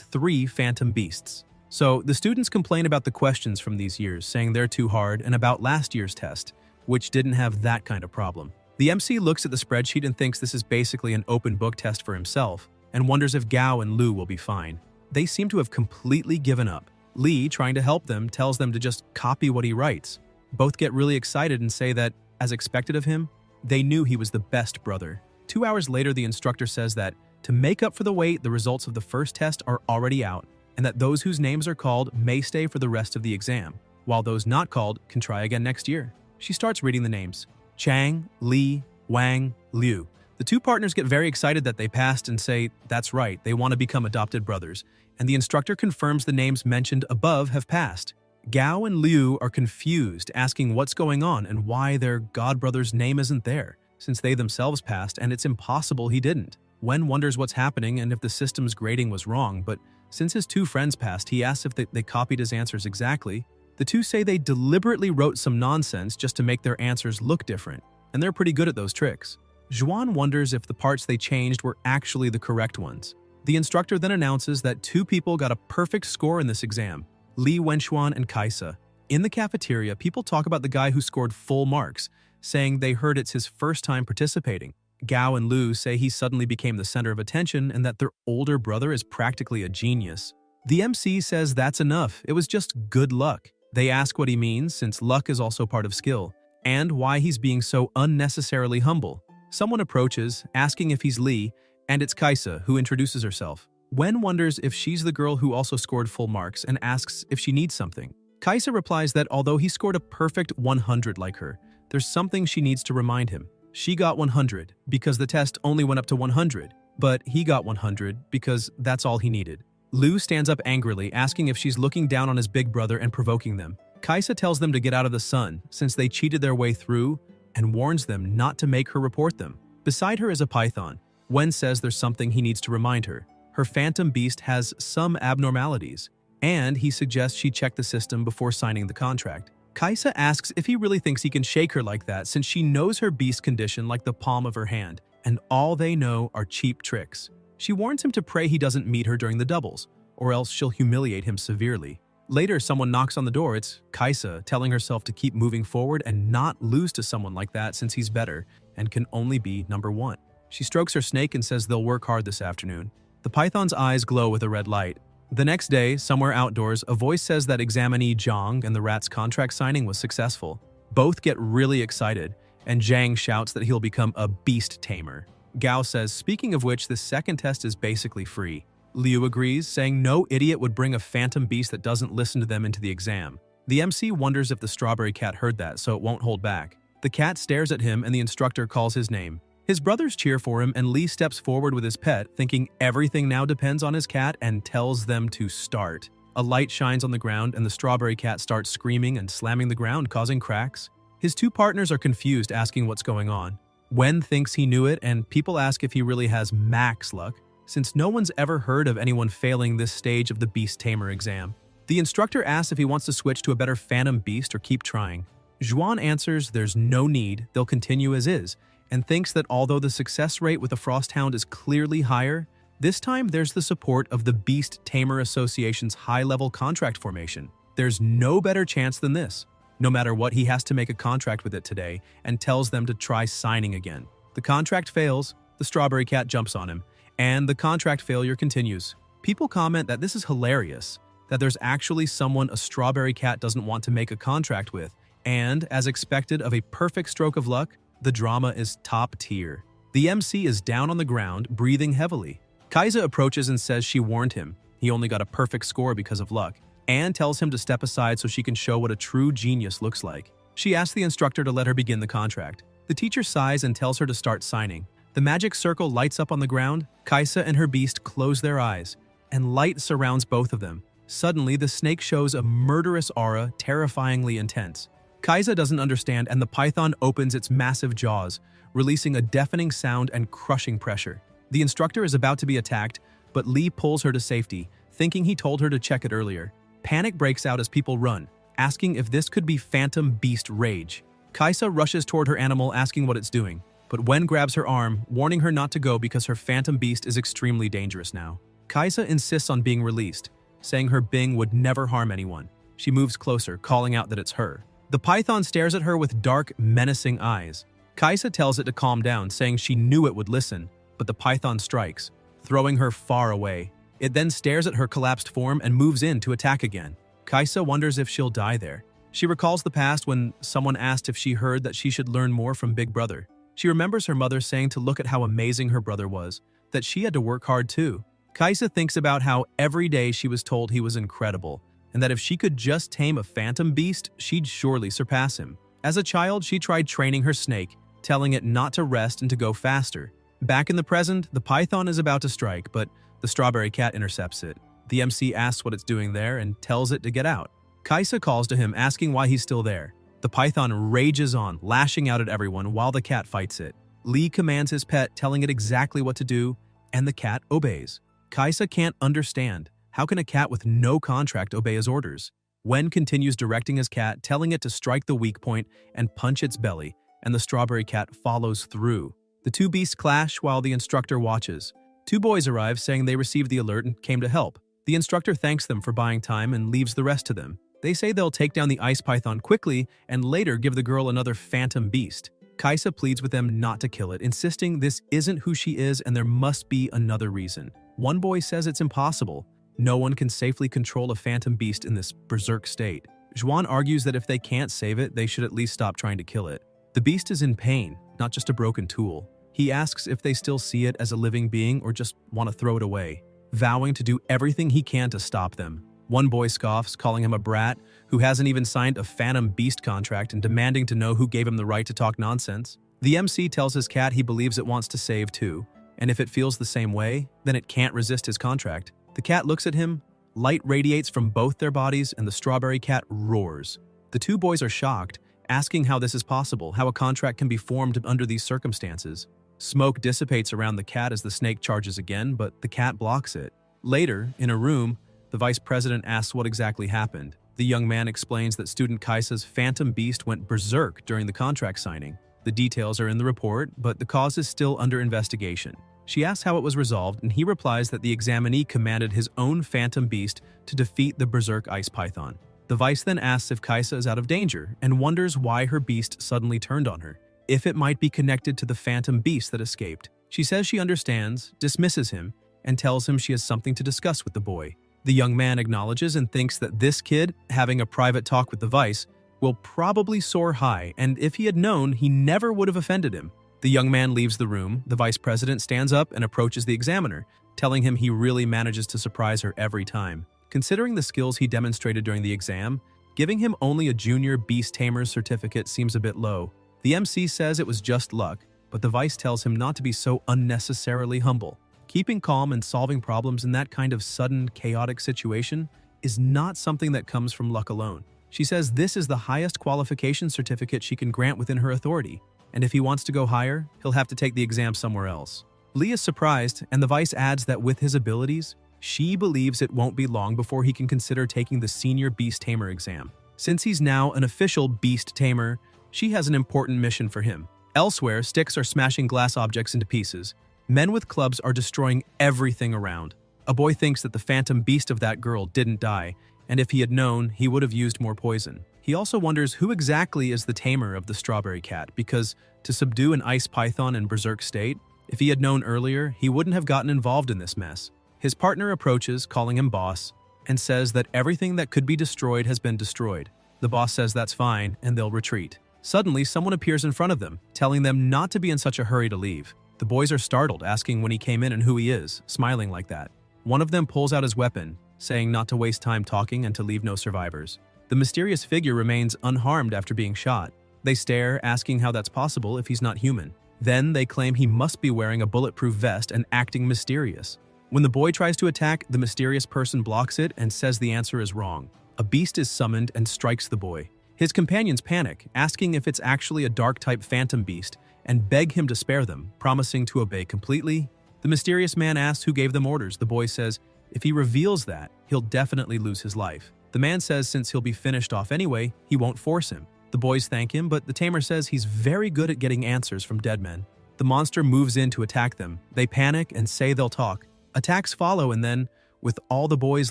Speaker 1: 3 phantom beasts. So the students complain about the questions from these years, saying they're too hard, and about last year's test, which didn't have that kind of problem. The MC looks at the spreadsheet and thinks this is basically an open book test for himself, and wonders if Gao and Lu will be fine. They seem to have completely given up. Lee, trying to help them, tells them to just copy what he writes. Both get really excited and say that, as expected of him, they knew he was the best brother. 2 hours later, the instructor says that, to make up for the wait, the results of the first test are already out, and that those whose names are called may stay for the rest of the exam, while those not called can try again next year. She starts reading the names. Chang, Li, Wang, Liu. The 2 partners get very excited that they passed and say, that's right, they want to become adopted brothers, and the instructor confirms the names mentioned above have passed. Gao and Liu are confused, asking what's going on and why their godbrother's name isn't there, since they themselves passed and it's impossible he didn't. Wen wonders what's happening and if the system's grading was wrong, but since his 2 friends passed, he asks if they copied his answers exactly. The 2 say they deliberately wrote some nonsense just to make their answers look different, and they're pretty good at those tricks. Zhuan wonders if the parts they changed were actually the correct ones. The instructor then announces that 2 people got a perfect score in this exam, Li Wenxuan and Kaisa. In the cafeteria, people talk about the guy who scored full marks, saying they heard it's his first time participating. Gao and Lu say he suddenly became the center of attention and that their older brother is practically a genius. The MC says that's enough, it was just good luck. They ask what he means, since luck is also part of skill, and why he's being so unnecessarily humble. Someone approaches, asking if he's Li, and it's Kaisa, who introduces herself. Wen wonders if she's the girl who also scored full marks and asks if she needs something. Kaisa replies that although he scored a perfect 100 like her, there's something she needs to remind him. She got 100 because the test only went up to 100, but he got 100 because that's all he needed. Lu stands up angrily, asking if she's looking down on his big brother and provoking them. Kaisa tells them to get out of the sun, since they cheated their way through, and warns them not to make her report them. Beside her is a python. Wen says there's something he needs to remind her. Her phantom beast has some abnormalities, and he suggests she check the system before signing the contract. Kaisa asks if he really thinks he can shake her like that, since she knows her beast condition like the palm of her hand, and all they know are cheap tricks. She warns him to pray he doesn't meet her during the doubles, or else she'll humiliate him severely. Later, someone knocks on the door. It's Kaisa, telling herself to keep moving forward and not lose to someone like that since he's better and can only be number 1. She strokes her snake and says they'll work hard this afternoon. The python's eyes glow with a red light. The next day, somewhere outdoors, a voice says that examinee Zhang and the rat's contract signing was successful. Both get really excited, and Zhang shouts that he'll become a beast tamer. Gao says, speaking of which, the second test is basically free. Liu agrees, saying no idiot would bring a phantom beast that doesn't listen to them into the exam. The MC wonders if the strawberry cat heard that, so it won't hold back. The cat stares at him and the instructor calls his name. His brothers cheer for him and Li steps forward with his pet, thinking everything now depends on his cat, and tells them to start. A light shines on the ground and the strawberry cat starts screaming and slamming the ground, causing cracks. His 2 partners are confused, asking what's going on. Wen thinks he knew it, and people ask if he really has max luck, since no one's ever heard of anyone failing this stage of the Beast Tamer exam. The instructor asks if he wants to switch to a better phantom beast or keep trying. Zhuan answers there's no need, they'll continue as is, and thinks that although the success rate with the Frosthound is clearly higher, this time there's the support of the Beast Tamer Association's high-level contract formation. There's no better chance than this. No matter what, he has to make a contract with it today and tells them to try signing again. The contract fails, the strawberry cat jumps on him, and the contract failure continues. People comment that this is hilarious, that there's actually someone a strawberry cat doesn't want to make a contract with, and, as expected of a perfect stroke of luck, the drama is top tier. The MC is down on the ground, breathing heavily. Kaisa approaches and says she warned him. He only got a perfect score because of luck, and tells him to step aside so she can show what a true genius looks like. She asks the instructor to let her begin the contract. The teacher sighs and tells her to start signing. The magic circle lights up on the ground. Kaisa and her beast close their eyes, and light surrounds both of them. Suddenly, the snake shows a murderous aura, terrifyingly intense. Kaisa doesn't understand, and the python opens its massive jaws, releasing a deafening sound and crushing pressure. The instructor is about to be attacked, but Lee pulls her to safety, thinking he told her to check it earlier. Panic breaks out as people run, asking if this could be Phantom Beast rage. Kaisa rushes toward her animal asking what it's doing, but Wen grabs her arm, warning her not to go because her Phantom Beast is extremely dangerous now. Kaisa insists on being released, saying her Bing would never harm anyone. She moves closer, calling out that it's her. The python stares at her with dark, menacing eyes. Kaisa tells it to calm down, saying she knew it would listen, but the python strikes, throwing her far away. It then stares at her collapsed form and moves in to attack again. Kaisa wonders if she'll die there. She recalls the past when someone asked if she heard that she should learn more from Big Brother. She remembers her mother saying to look at how amazing her brother was, that she had to work hard too. Kaisa thinks about how every day she was told he was incredible, and that if she could just tame a Phantom Beast, she'd surely surpass him. As a child, she tried training her snake, telling it not to rest and to go faster. Back in the present, the python is about to strike, but the strawberry cat intercepts it. The MC asks what it's doing there and tells it to get out. Kaisa calls to him, asking why he's still there. The python rages on, lashing out at everyone while the cat fights it. Lee commands his pet, telling it exactly what to do, and the cat obeys. Kaisa can't understand. How can a cat with no contract obey his orders? Wen continues directing his cat, telling it to strike the weak point and punch its belly, and the strawberry cat follows through. The two beasts clash while the instructor watches. Two boys arrive, saying they received the alert and came to help. The instructor thanks them for buying time and leaves the rest to them. They say they'll take down the ice python quickly and later give the girl another Phantom Beast. Kaisa pleads with them not to kill it, insisting this isn't who she is and there must be another reason. One boy says it's impossible. No one can safely control a Phantom Beast in this berserk state. Zhuan argues that if they can't save it, they should at least stop trying to kill it. The beast is in pain, not just a broken tool. He asks if they still see it as a living being or just want to throw it away, vowing to do everything he can to stop them. One boy scoffs, calling him a brat who hasn't even signed a Phantom Beast contract and demanding to know who gave him the right to talk nonsense. The MC tells his cat he believes it wants to save too, and if it feels the same way, then it can't resist his contract. The cat looks at him, light radiates from both their bodies, and the strawberry cat roars. The two boys are shocked, asking how this is possible, how a contract can be formed under these circumstances. Smoke dissipates around the cat as the snake charges again, but the cat blocks it. Later, in a room, the vice president asks what exactly happened. The young man explains that student Kaisa's Phantom Beast went berserk during the contract signing. The details are in the report, but the cause is still under investigation. She asks how it was resolved, and he replies that the examinee commanded his own Phantom Beast to defeat the berserk ice python. The vice then asks if Kaisa is out of danger and wonders why her beast suddenly turned on her, if it might be connected to the Phantom Beast that escaped. She says she understands, dismisses him, and tells him she has something to discuss with the boy. The young man acknowledges and thinks that this kid, having a private talk with the vice, will probably soar high, and if he had known, he never would have offended him. The young man leaves the room. The vice president stands up and approaches the examiner, telling him he really manages to surprise her every time. Considering the skills he demonstrated during the exam, giving him only a junior beast tamer's certificate seems a bit low. The MC says it was just luck, but the vice tells him not to be so unnecessarily humble. Keeping calm and solving problems in that kind of sudden, chaotic situation is not something that comes from luck alone. She says this is the highest qualification certificate she can grant within her authority, and if he wants to go higher, he'll have to take the exam somewhere else. Lee is surprised, and the vice adds that with his abilities, she believes it won't be long before he can consider taking the senior beast tamer exam. Since he's now an official beast tamer, she has an important mission for him. Elsewhere, sticks are smashing glass objects into pieces. Men with clubs are destroying everything around. A boy thinks that the Phantom Beast of that girl didn't die, and if he had known, he would have used more poison. He also wonders who exactly is the tamer of the strawberry cat, because to subdue an ice python in berserk state, if he had known earlier, he wouldn't have gotten involved in this mess. His partner approaches, calling him boss, and says that everything that could be destroyed has been destroyed. The boss says that's fine, and they'll retreat. Suddenly, someone appears in front of them, telling them not to be in such a hurry to leave. The boys are startled, asking when he came in and who he is, smiling like that. One of them pulls out his weapon, saying not to waste time talking and to leave no survivors. The mysterious figure remains unharmed after being shot. They stare, asking how that's possible if he's not human. Then they claim he must be wearing a bulletproof vest and acting mysterious. When the boy tries to attack, the mysterious person blocks it and says the answer is wrong. A beast is summoned and strikes the boy. His companions panic, asking if it's actually a dark-type Phantom Beast, and beg him to spare them, promising to obey completely The mysterious man asks who gave them orders. The boy says if he reveals that, he'll definitely lose his life. The man says since he'll be finished off anyway, he won't force him. The boys thank him, but the tamer says he's very good at getting answers from dead men. The monster moves in to attack them. They panic and say they'll talk. Attacks follow, and then, with all the boys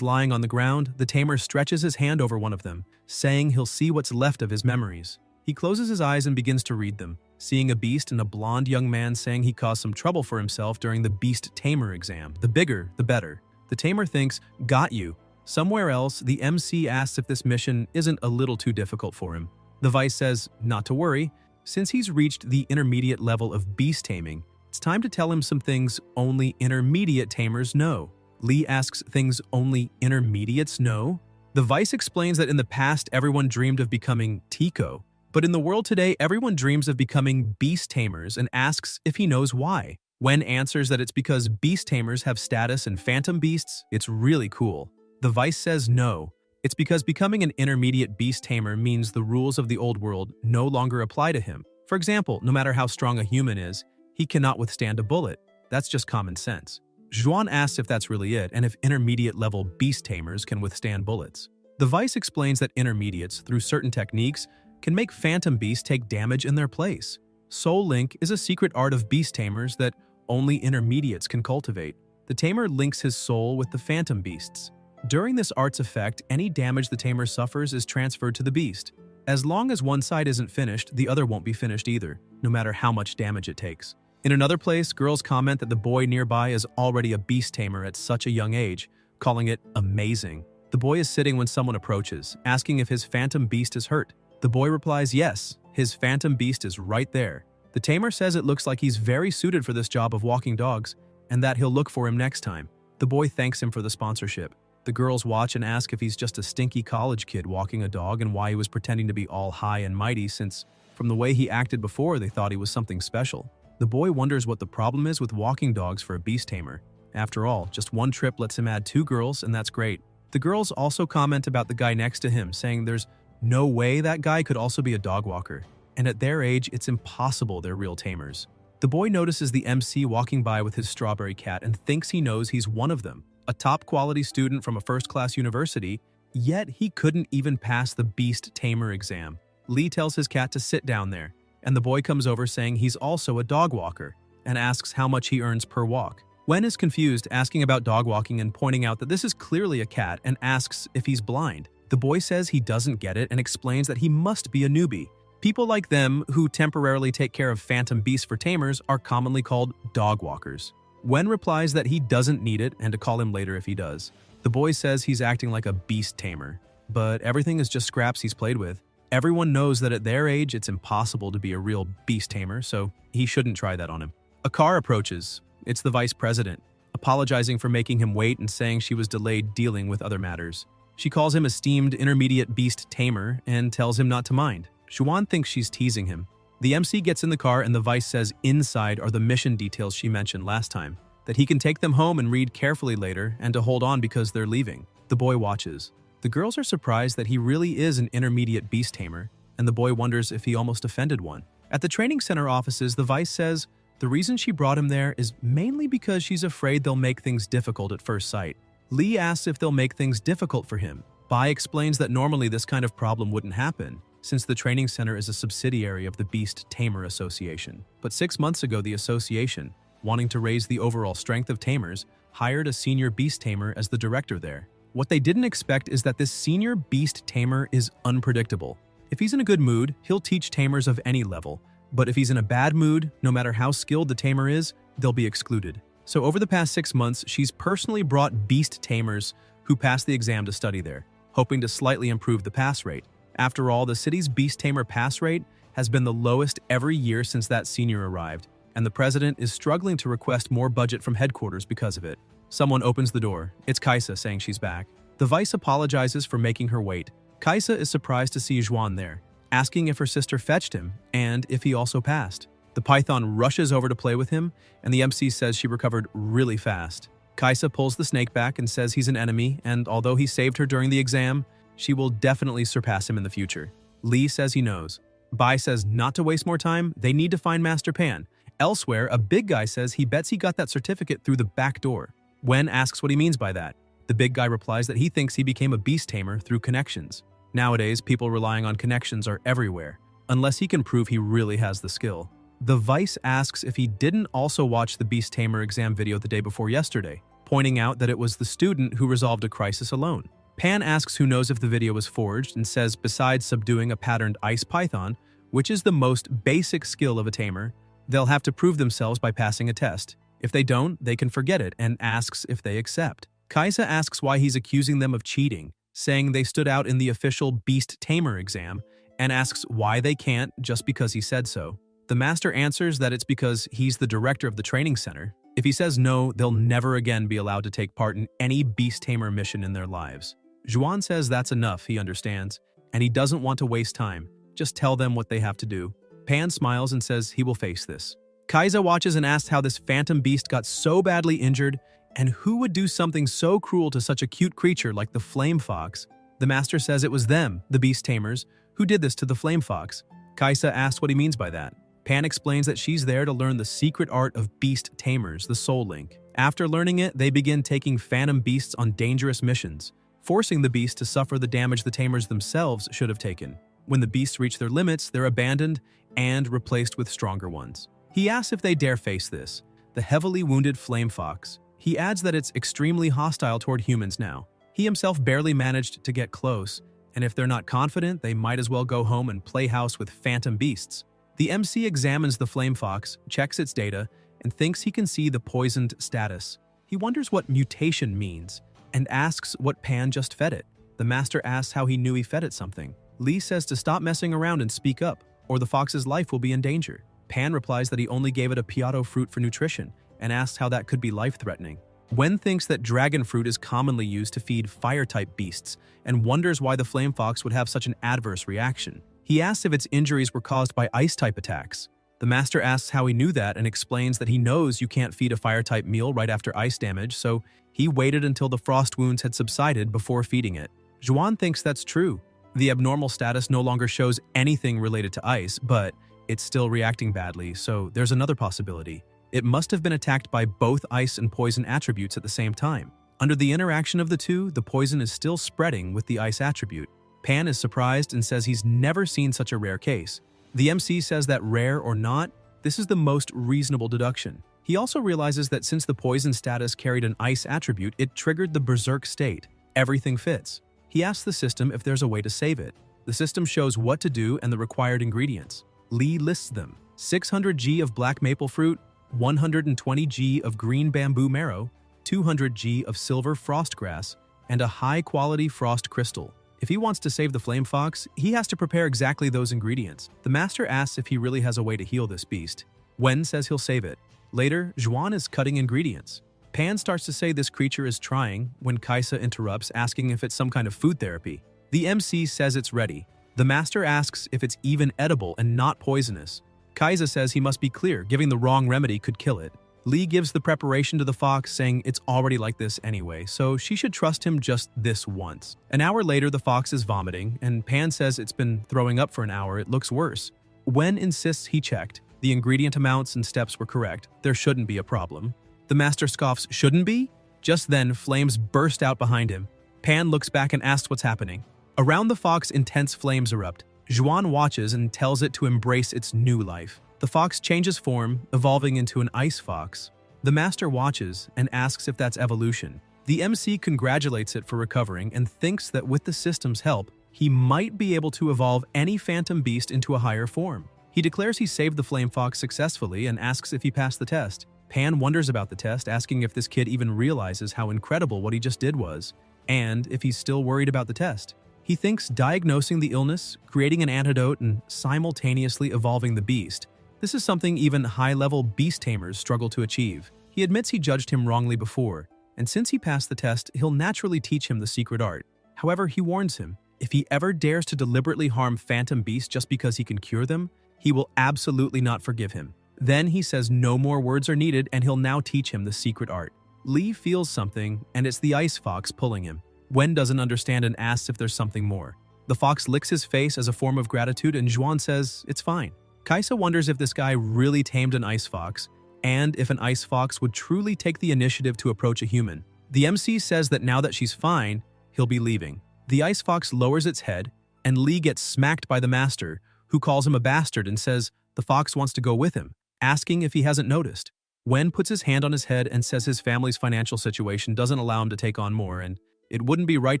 Speaker 1: lying on the ground, the tamer stretches his hand over one of them, saying he'll see what's left of his memories. He closes his eyes and begins to read them, seeing a beast and a blonde young man saying he caused some trouble for himself during the beast tamer exam. The bigger, the better. The tamer thinks, got you. Somewhere else, the MC asks if this mission isn't a little too difficult for him. The Vice says not to worry. Since he's reached the intermediate level of beast taming, it's time to tell him some things only intermediate tamers know. Lee asks things only intermediates know? The Vice explains that in the past everyone dreamed of becoming Tico, but in the world today everyone dreams of becoming beast tamers and asks if he knows why. Wen answers that it's because beast tamers have status and phantom beasts. It's really cool. The Vice says no. It's because becoming an intermediate beast tamer means the rules of the old world no longer apply to him. For example, no matter how strong a human is, he cannot withstand a bullet. That's just common sense. Zhuan asks if that's really it and if intermediate-level beast tamers can withstand bullets. The Vice explains that intermediates, through certain techniques, can make phantom beasts take damage in their place. Soul Link is a secret art of beast tamers that only intermediates can cultivate. The tamer links his soul with the phantom beasts. During this art's effect, any damage the tamer suffers is transferred to the beast. As long as one side isn't finished, the other won't be finished either, no matter how much damage it takes. In another place, girls comment that the boy nearby is already a beast tamer at such a young age, calling it amazing. The boy is sitting when someone approaches, asking if his phantom beast is hurt. The boy replies yes, his phantom beast is right there. The tamer says it looks like he's very suited for this job of walking dogs, and that he'll look for him next time. The boy thanks him for the sponsorship. The girls watch and ask if he's just a stinky college kid walking a dog and why he was pretending to be all high and mighty since, from the way he acted before, they thought he was something special. The boy wonders what the problem is with walking dogs for a beast tamer. After all, just one trip lets him add 2 girls, and that's great. The girls also comment about the guy next to him, saying there's no way that guy could also be a dog walker, and at their age, it's impossible they're real tamers. The boy notices the MC walking by with his strawberry cat and thinks he knows he's one of them. A top-quality student from a first-class university, yet he couldn't even pass the beast tamer exam. Lee tells his cat to sit down there, and the boy comes over saying he's also a dog walker and asks how much he earns per walk. Wen is confused, asking about dog walking and pointing out that this is clearly a cat and asks if he's blind. The boy says he doesn't get it and explains that he must be a newbie. People like them, who temporarily take care of phantom beasts for tamers, are commonly called dog walkers. Wen replies that he doesn't need it and to call him later if he does. The boy says he's acting like a beast tamer, but everything is just scraps he's played with. Everyone knows that at their age it's impossible to be a real beast tamer, so he shouldn't try that on him. A car approaches. It's the vice president, apologizing for making him wait and saying she was delayed dealing with other matters. She calls him esteemed intermediate beast tamer and tells him not to mind. Xuan thinks she's teasing him. The MC gets in the car and the vice says inside are the mission details she mentioned last time, that he can take them home and read carefully later and to hold on because they're leaving. The boy watches. The girls are surprised that he really is an intermediate beast tamer, and the boy wonders if he almost offended one. At the training center offices, the vice says the reason she brought him there is mainly because she's afraid they'll make things difficult at first sight. Lee asks if they'll make things difficult for him. Bai explains that normally this kind of problem wouldn't happen, since the training center is a subsidiary of the Beast Tamer Association. But 6 months ago, the association, wanting to raise the overall strength of tamers, hired a senior beast tamer as the director there. What they didn't expect is that this senior beast tamer is unpredictable. If he's in a good mood, he'll teach tamers of any level, but if he's in a bad mood, no matter how skilled the tamer is, they'll be excluded. So over the past 6 months, she's personally brought beast tamers who passed the exam to study there, hoping to slightly improve the pass rate. After all, the city's beast tamer pass rate has been the lowest every year since that senior arrived, and the president is struggling to request more budget from headquarters because of it. Someone opens the door. It's Kaisa saying she's back. The vice apologizes for making her wait. Kaisa is surprised to see Zhuan there, asking if her sister fetched him and if he also passed. The python rushes over to play with him, and the MC says she recovered really fast. Kaisa pulls the snake back and says he's an enemy, and although he saved her during the exam, she will definitely surpass him in the future. Lee says he knows. Bai says not to waste more time, they need to find Master Pan, Elsewhere, a big guy says he bets he got that certificate through the back door. Wen asks what he means by that. The big guy replies that he thinks he became a beast tamer through connections. Nowadays, people relying on connections are everywhere, unless he can prove he really has the skill. The Vice asks if he didn't also watch the Beast Tamer exam video the day before yesterday, pointing out that it was the student who resolved a crisis alone. Pan asks who knows if the video was forged and says besides subduing a patterned ice python, which is the most basic skill of a tamer, they'll have to prove themselves by passing a test. If they don't, they can forget it, and asks if they accept. Kaisa asks why he's accusing them of cheating, saying they stood out in the official Beast Tamer exam, and asks why they can't just because he said so. The master answers that it's because he's the director of the training center. If he says no, they'll never again be allowed to take part in any Beast Tamer mission in their lives. Zhuan says that's enough, he understands, and he doesn't want to waste time. Just tell them what they have to do. Pan smiles and says he will face this. Kaisa watches and asks how this phantom beast got so badly injured and who would do something so cruel to such a cute creature like the flame fox. The master says it was them, the beast tamers, who did this to the flame fox. Kaisa asks what he means by that. Pan explains that she's there to learn the secret art of beast tamers, the soul link. After learning it, they begin taking phantom beasts on dangerous missions, forcing the beast to suffer the damage the tamers themselves should have taken. When the beasts reach their limits, they're abandoned and replaced with stronger ones. He asks if they dare face this, the heavily wounded flame fox. He adds that it's extremely hostile toward humans now. He himself barely managed to get close, and if they're not confident, they might as well go home and play house with phantom beasts. The MC examines the flame fox, checks its data, and thinks he can see the poisoned status. He wonders what mutation means, and asks what Pan just fed it. The master asks how he knew he fed it something. Lee says to stop messing around and speak up, or the fox's life will be in danger. Pan replies that he only gave it a piato fruit for nutrition, and asks how that could be life-threatening. Wen thinks that dragon fruit is commonly used to feed fire-type beasts, and wonders why the flame fox would have such an adverse reaction. He asks if its injuries were caused by ice-type attacks. The master asks how he knew that and explains that he knows you can't feed a fire-type meal right after ice damage, so he waited until the frost wounds had subsided before feeding it. Zhuan thinks that's true. The abnormal status no longer shows anything related to ice, but it's still reacting badly, so there's another possibility. It must have been attacked by both ice and poison attributes at the same time. Under the interaction of the two, the poison is still spreading with the ice attribute. Pan is surprised and says he's never seen such a rare case. The MC says that rare or not, this is the most reasonable deduction. He also realizes that since the poison status carried an ice attribute, it triggered the berserk state. Everything fits. He asks the system if there's a way to save it. The system shows what to do and the required ingredients. Lee lists them: 600 G of black maple fruit, 120 G of green bamboo marrow, 200 G of silver frost grass, and a high-quality frost crystal. If he wants to save the flame fox, he has to prepare exactly those ingredients. The master asks if he really has a way to heal this beast. Wen says he'll save it. Later, Zhuan is cutting ingredients. Pan starts to say this creature is trying when Kaisa interrupts, asking if it's some kind of food therapy. The MC says it's ready. The master asks if it's even edible and not poisonous. Kaisa says he must be clear, giving the wrong remedy could kill it. Lee gives the preparation to the fox, saying it's already like this anyway, so she should trust him just this once. An hour later, the fox is vomiting, and Pan says it's been throwing up for an hour. It looks worse. Wen insists he checked. The ingredient amounts and steps were correct. There shouldn't be a problem. The master scoffs, shouldn't be? Just then, flames burst out behind him. Pan looks back and asks what's happening. Around the fox, intense flames erupt. Zhuan watches and tells it to embrace its new life. The fox changes form, evolving into an ice fox. The master watches and asks if that's evolution. The MC congratulates it for recovering and thinks that with the system's help, he might be able to evolve any phantom beast into a higher form. He declares he saved the flame fox successfully and asks if he passed the test. Pan wonders about the test, asking if this kid even realizes how incredible what he just did was, and if he's still worried about the test. He thinks diagnosing the illness, creating an antidote, and simultaneously evolving the beast. This is something even high-level beast tamers struggle to achieve. He admits he judged him wrongly before, and since he passed the test, he'll naturally teach him the secret art. However, he warns him, if he ever dares to deliberately harm phantom beasts just because he can cure them, he will absolutely not forgive him. Then he says no more words are needed and he'll now teach him the secret art. Lee feels something, and it's the ice fox pulling him. Wen doesn't understand and asks if there's something more. The fox licks his face as a form of gratitude and Zhuan says it's fine. Kaisa wonders if this guy really tamed an ice fox, and if an ice fox would truly take the initiative to approach a human. The MC says that now that she's fine, he'll be leaving. The ice fox lowers its head, and Lee gets smacked by the master, who calls him a bastard and says the fox wants to go with him, asking if he hasn't noticed. Wen puts his hand on his head and says his family's financial situation doesn't allow him to take on more, and it wouldn't be right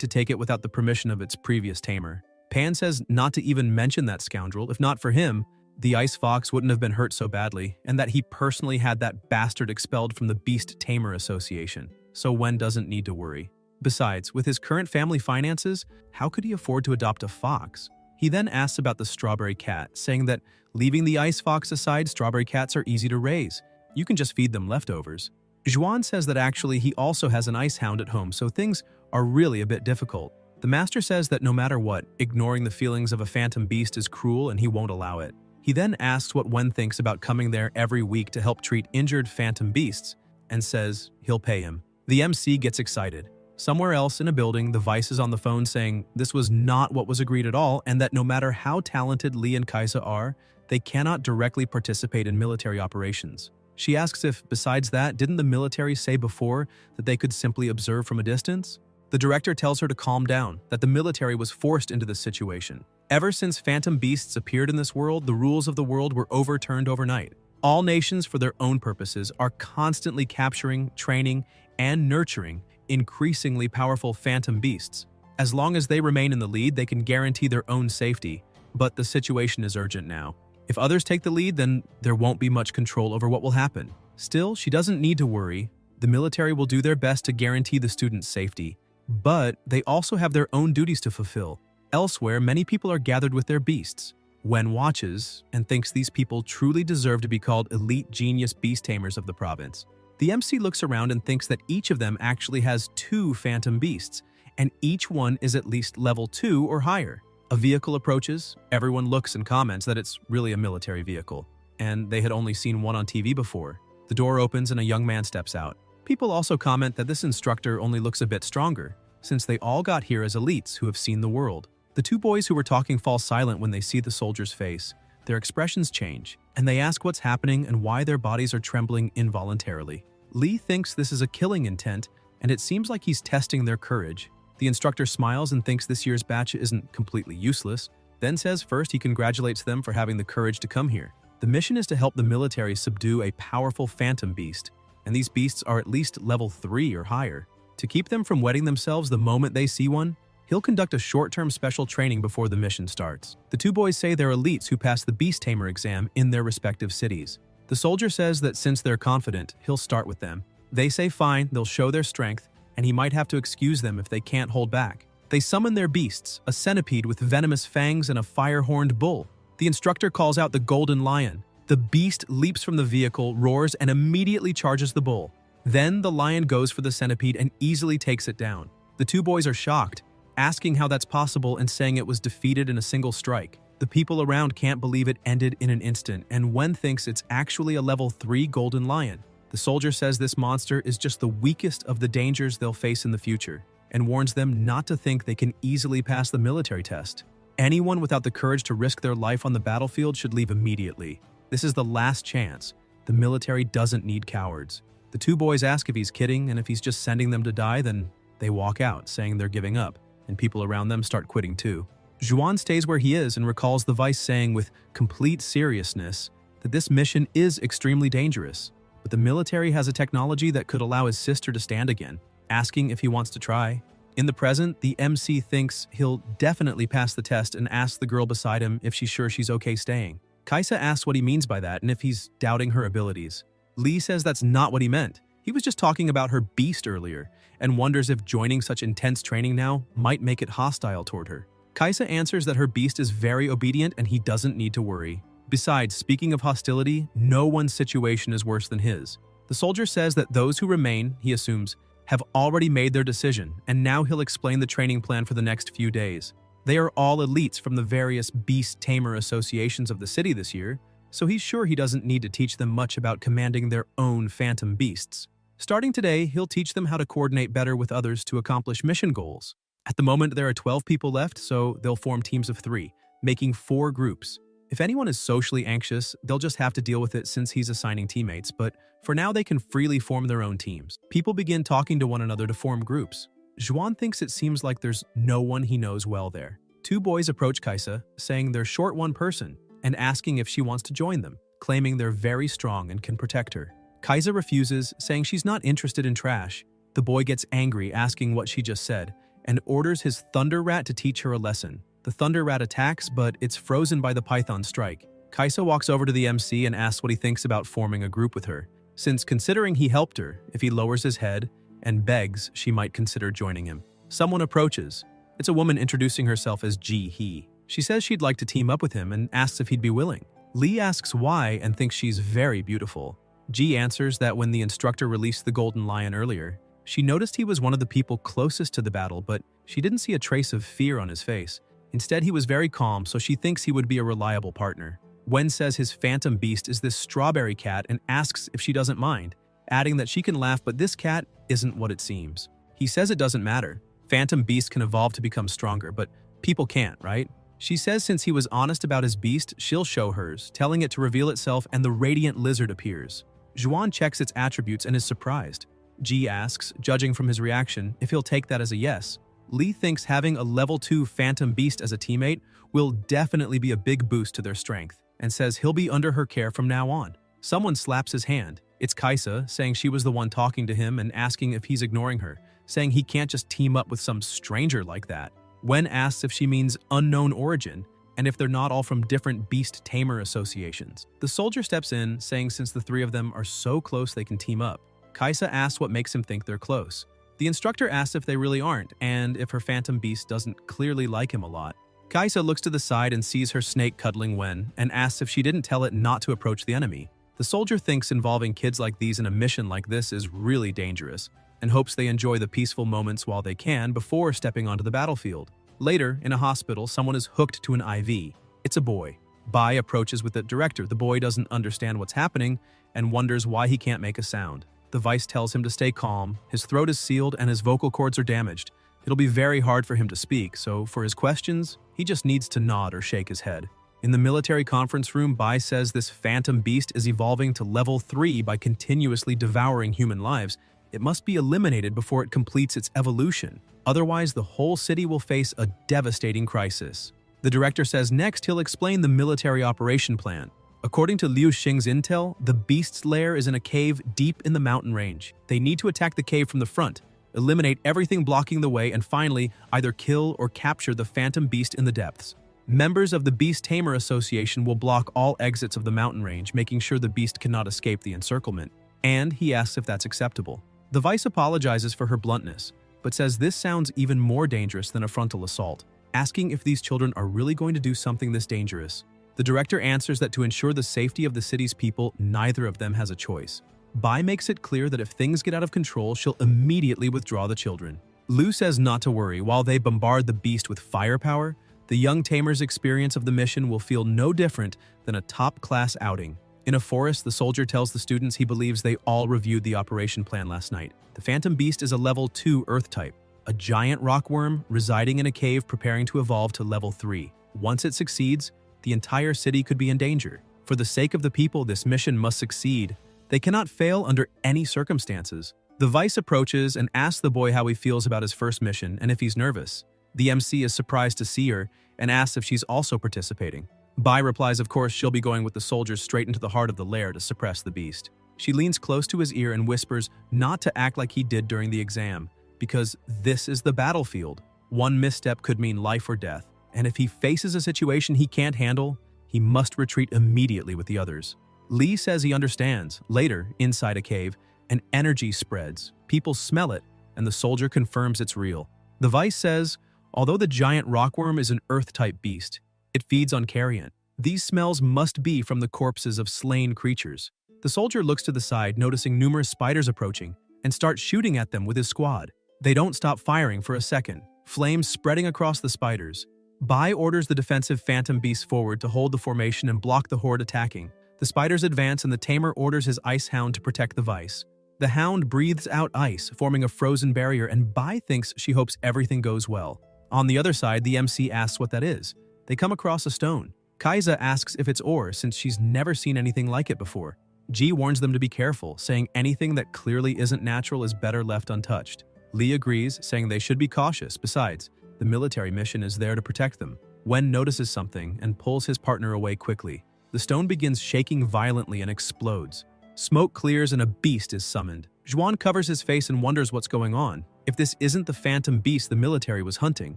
Speaker 1: to take it without the permission of its previous tamer. Pan says not to even mention that scoundrel. If not for him, the ice fox wouldn't have been hurt so badly, and that he personally had that bastard expelled from the Beast Tamer Association. So Wen doesn't need to worry. Besides, with his current family finances, how could he afford to adopt a fox? He then asks about the strawberry cat, saying that leaving the ice fox aside, strawberry cats are easy to raise. You can just feed them leftovers. Zhuan says that actually he also has an ice hound at home, so things are really a bit difficult. The master says that no matter what, ignoring the feelings of a phantom beast is cruel and he won't allow it. He then asks what Wen thinks about coming there every week to help treat injured phantom beasts, and says he'll pay him. The MC gets excited. Somewhere else in a building, the Vice is on the phone saying this was not what was agreed at all, and that no matter how talented Lee and Kaisa are, they cannot directly participate in military operations. She asks if, besides that, didn't the military say before that they could simply observe from a distance? The director tells her to calm down, that the military was forced into this situation. Ever since phantom beasts appeared in this world, the rules of the world were overturned overnight. All nations, for their own purposes, are constantly capturing, training, and nurturing increasingly powerful phantom beasts. As long as they remain in the lead, they can guarantee their own safety. But the situation is urgent now. If others take the lead, then there won't be much control over what will happen. Still, she doesn't need to worry. The military will do their best to guarantee the students' safety. But they also have their own duties to fulfill. Elsewhere, many people are gathered with their beasts. Wen watches and thinks these people truly deserve to be called elite genius beast tamers of the province. The MC looks around and thinks that each of them actually has 2 phantom beasts, and each one is at least level 2 or higher. A vehicle approaches, everyone looks and comments that it's really a military vehicle, and they had only seen one on TV before. The door opens and a young man steps out. People also comment that this instructor only looks a bit stronger, since they all got here as elites who have seen the world. The 2 boys who were talking fall silent when they see the soldier's face. Their expressions change, and they ask what's happening and why their bodies are trembling involuntarily. Lee thinks this is a killing intent, and it seems like he's testing their courage. The instructor smiles and thinks this year's batch isn't completely useless, then says first he congratulates them for having the courage to come here. The mission is to help the military subdue a powerful phantom beast, and these beasts are at least level 3 or higher. To keep them from wetting themselves the moment they see one, he'll conduct a short-term special training before the mission starts. The 2 boys say they're elites who passed the Beast Tamer exam in their respective cities. The soldier says that since they're confident, he'll start with them. They say fine, they'll show their strength, and he might have to excuse them if they can't hold back. They summon their beasts, a centipede with venomous fangs and a fire-horned bull. The instructor calls out the golden lion. The beast leaps from the vehicle, roars, and immediately charges the bull. Then the lion goes for the centipede and easily takes it down. The 2 boys are shocked, asking how that's possible and saying it was defeated in a single strike. The people around can't believe it ended in an instant, and Wen thinks it's actually a level 3 golden lion. The soldier says this monster is just the weakest of the dangers they'll face in the future, and warns them not to think they can easily pass the military test. Anyone without the courage to risk their life on the battlefield should leave immediately. This is the last chance. The military doesn't need cowards. The 2 boys ask if he's kidding, and if he's just sending them to die, then they walk out, saying they're giving up, and people around them start quitting too. Zhuan stays where he is and recalls the Vice saying with complete seriousness that this mission is extremely dangerous, but the military has a technology that could allow his sister to stand again, asking if he wants to try. In the present, the MC thinks he'll definitely pass the test and asks the girl beside him if she's sure she's okay staying. Kaisa asks what he means by that and if he's doubting her abilities. Lee says that's not what he meant. He was just talking about her beast earlier and wonders if joining such intense training now might make it hostile toward her. Kaisa answers that her beast is very obedient and he doesn't need to worry. Besides, speaking of hostility, no one's situation is worse than his. The soldier says that those who remain, he assumes, have already made their decision, and now he'll explain the training plan for the next few days. They are all elites from the various beast tamer associations of the city this year, so he's sure he doesn't need to teach them much about commanding their own phantom beasts. Starting today, he'll teach them how to coordinate better with others to accomplish mission goals. At the moment, there are 12 people left, so they'll form teams of 3, making 4 groups. If anyone is socially anxious, they'll just have to deal with it since he's assigning teammates, but for now they can freely form their own teams. People begin talking to one another to form groups. Juan thinks it seems like there's no one he knows well there. Two boys approach Kaisa, saying they're short one person, and asking if she wants to join them, claiming they're very strong and can protect her. Kaisa refuses, saying she's not interested in trash. The boy gets angry, asking what she just said, and orders his Thunder Rat to teach her a lesson. The Thunder Rat attacks, but it's frozen by the Python strike. Kaisa walks over to the MC and asks what he thinks about forming a group with her, since considering he helped her, if he lowers his head and begs, she might consider joining him. Someone approaches. It's a woman introducing herself as Ji-hee. She says she'd like to team up with him and asks if he'd be willing. Lee asks why and thinks she's very beautiful. Ji answers that when the instructor released the Golden Lion earlier, she noticed he was one of the people closest to the battle, but she didn't see a trace of fear on his face. Instead, he was very calm, so she thinks he would be a reliable partner. Wen says his phantom beast is this strawberry cat and asks if she doesn't mind, adding that she can laugh, but this cat isn't what it seems. He says it doesn't matter. Phantom beasts can evolve to become stronger, but people can't, right? She says since he was honest about his beast, she'll show hers, telling it to reveal itself, and the radiant lizard appears. Juan checks its attributes and is surprised. Ji asks, judging from his reaction, if he'll take that as a yes. Lee thinks having a level 2 phantom beast as a teammate will definitely be a big boost to their strength, and says he'll be under her care from now on. Someone slaps his hand. It's Kaisa, saying she was the one talking to him and asking if he's ignoring her, saying he can't just team up with some stranger like that. Wen asks if she means unknown origin, and if they're not all from different beast tamer associations. The soldier steps in, saying since the three of them are so close they can team up. Kaisa asks what makes him think they're close. The instructor asks if they really aren't, and if her phantom beast doesn't clearly like him a lot. Kaisa looks to the side and sees her snake cuddling Wen, and asks if she didn't tell it not to approach the enemy. The soldier thinks involving kids like these in a mission like this is really dangerous, and hopes they enjoy the peaceful moments while they can before stepping onto the battlefield. Later, in a hospital, someone is hooked to an IV. It's a boy. Bai approaches with the director. The boy doesn't understand what's happening and wonders why he can't make a sound. The vice tells him to stay calm. His throat is sealed and his vocal cords are damaged. It'll be very hard for him to speak, so for his questions, he just needs to nod or shake his head. In the military conference room, Bai says this phantom beast is evolving to level 3 by continuously devouring human lives. It must be eliminated before it completes its evolution. Otherwise, the whole city will face a devastating crisis. The director says next he'll explain the military operation plan. According to Liu Xing's intel, the beast's lair is in a cave deep in the mountain range. They need to attack the cave from the front, eliminate everything blocking the way, and finally, either kill or capture the phantom beast in the depths. Members of the Beast Tamer Association will block all exits of the mountain range, making sure the beast cannot escape the encirclement. And he asks if that's acceptable. The vice apologizes for her bluntness, but says this sounds even more dangerous than a frontal assault, asking if these children are really going to do something this dangerous. The director answers that to ensure the safety of the city's people, neither of them has a choice. Bai makes it clear that if things get out of control, she'll immediately withdraw the children. Lu says not to worry. While they bombard the beast with firepower, the young tamer's experience of the mission will feel no different than a top-class outing. In a forest, the soldier tells the students he believes they all reviewed the operation plan last night. The phantom beast is a level 2 Earth type, a giant rockworm residing in a cave preparing to evolve to level 3. Once it succeeds, the entire city could be in danger. For the sake of the people, this mission must succeed. They cannot fail under any circumstances. The vice approaches and asks the boy how he feels about his first mission and if he's nervous. The MC is surprised to see her and asks if she's also participating. Bai replies of course she'll be going with the soldiers straight into the heart of the lair to suppress the beast. She leans close to his ear and whispers not to act like he did during the exam, because this is the battlefield. One misstep could mean life or death, and if he faces a situation he can't handle, he must retreat immediately with the others. Lee says he understands. Later, inside a cave, an energy spreads. People smell it, and the soldier confirms it's real. The vice says, although the giant rockworm is an Earth-type beast, it feeds on carrion. These smells must be from the corpses of slain creatures. The soldier looks to the side, noticing numerous spiders approaching, and starts shooting at them with his squad. They don't stop firing for a second, flames spreading across the spiders. Bai orders the defensive phantom beasts forward to hold the formation and block the horde attacking. The spiders advance and the tamer orders his ice hound to protect the vice. The hound breathes out ice, forming a frozen barrier, and Bai thinks she hopes everything goes well. On the other side, the MC asks what that is. They come across a stone. Kaisa asks if it's ore since she's never seen anything like it before. Ji warns them to be careful, saying anything that clearly isn't natural is better left untouched. Lee agrees, saying they should be cautious. Besides, the military mission is there to protect them. Wen notices something and pulls his partner away quickly. The stone begins shaking violently and explodes. Smoke clears and a beast is summoned. Zhuan covers his face and wonders what's going on, if this isn't the phantom beast the military was hunting,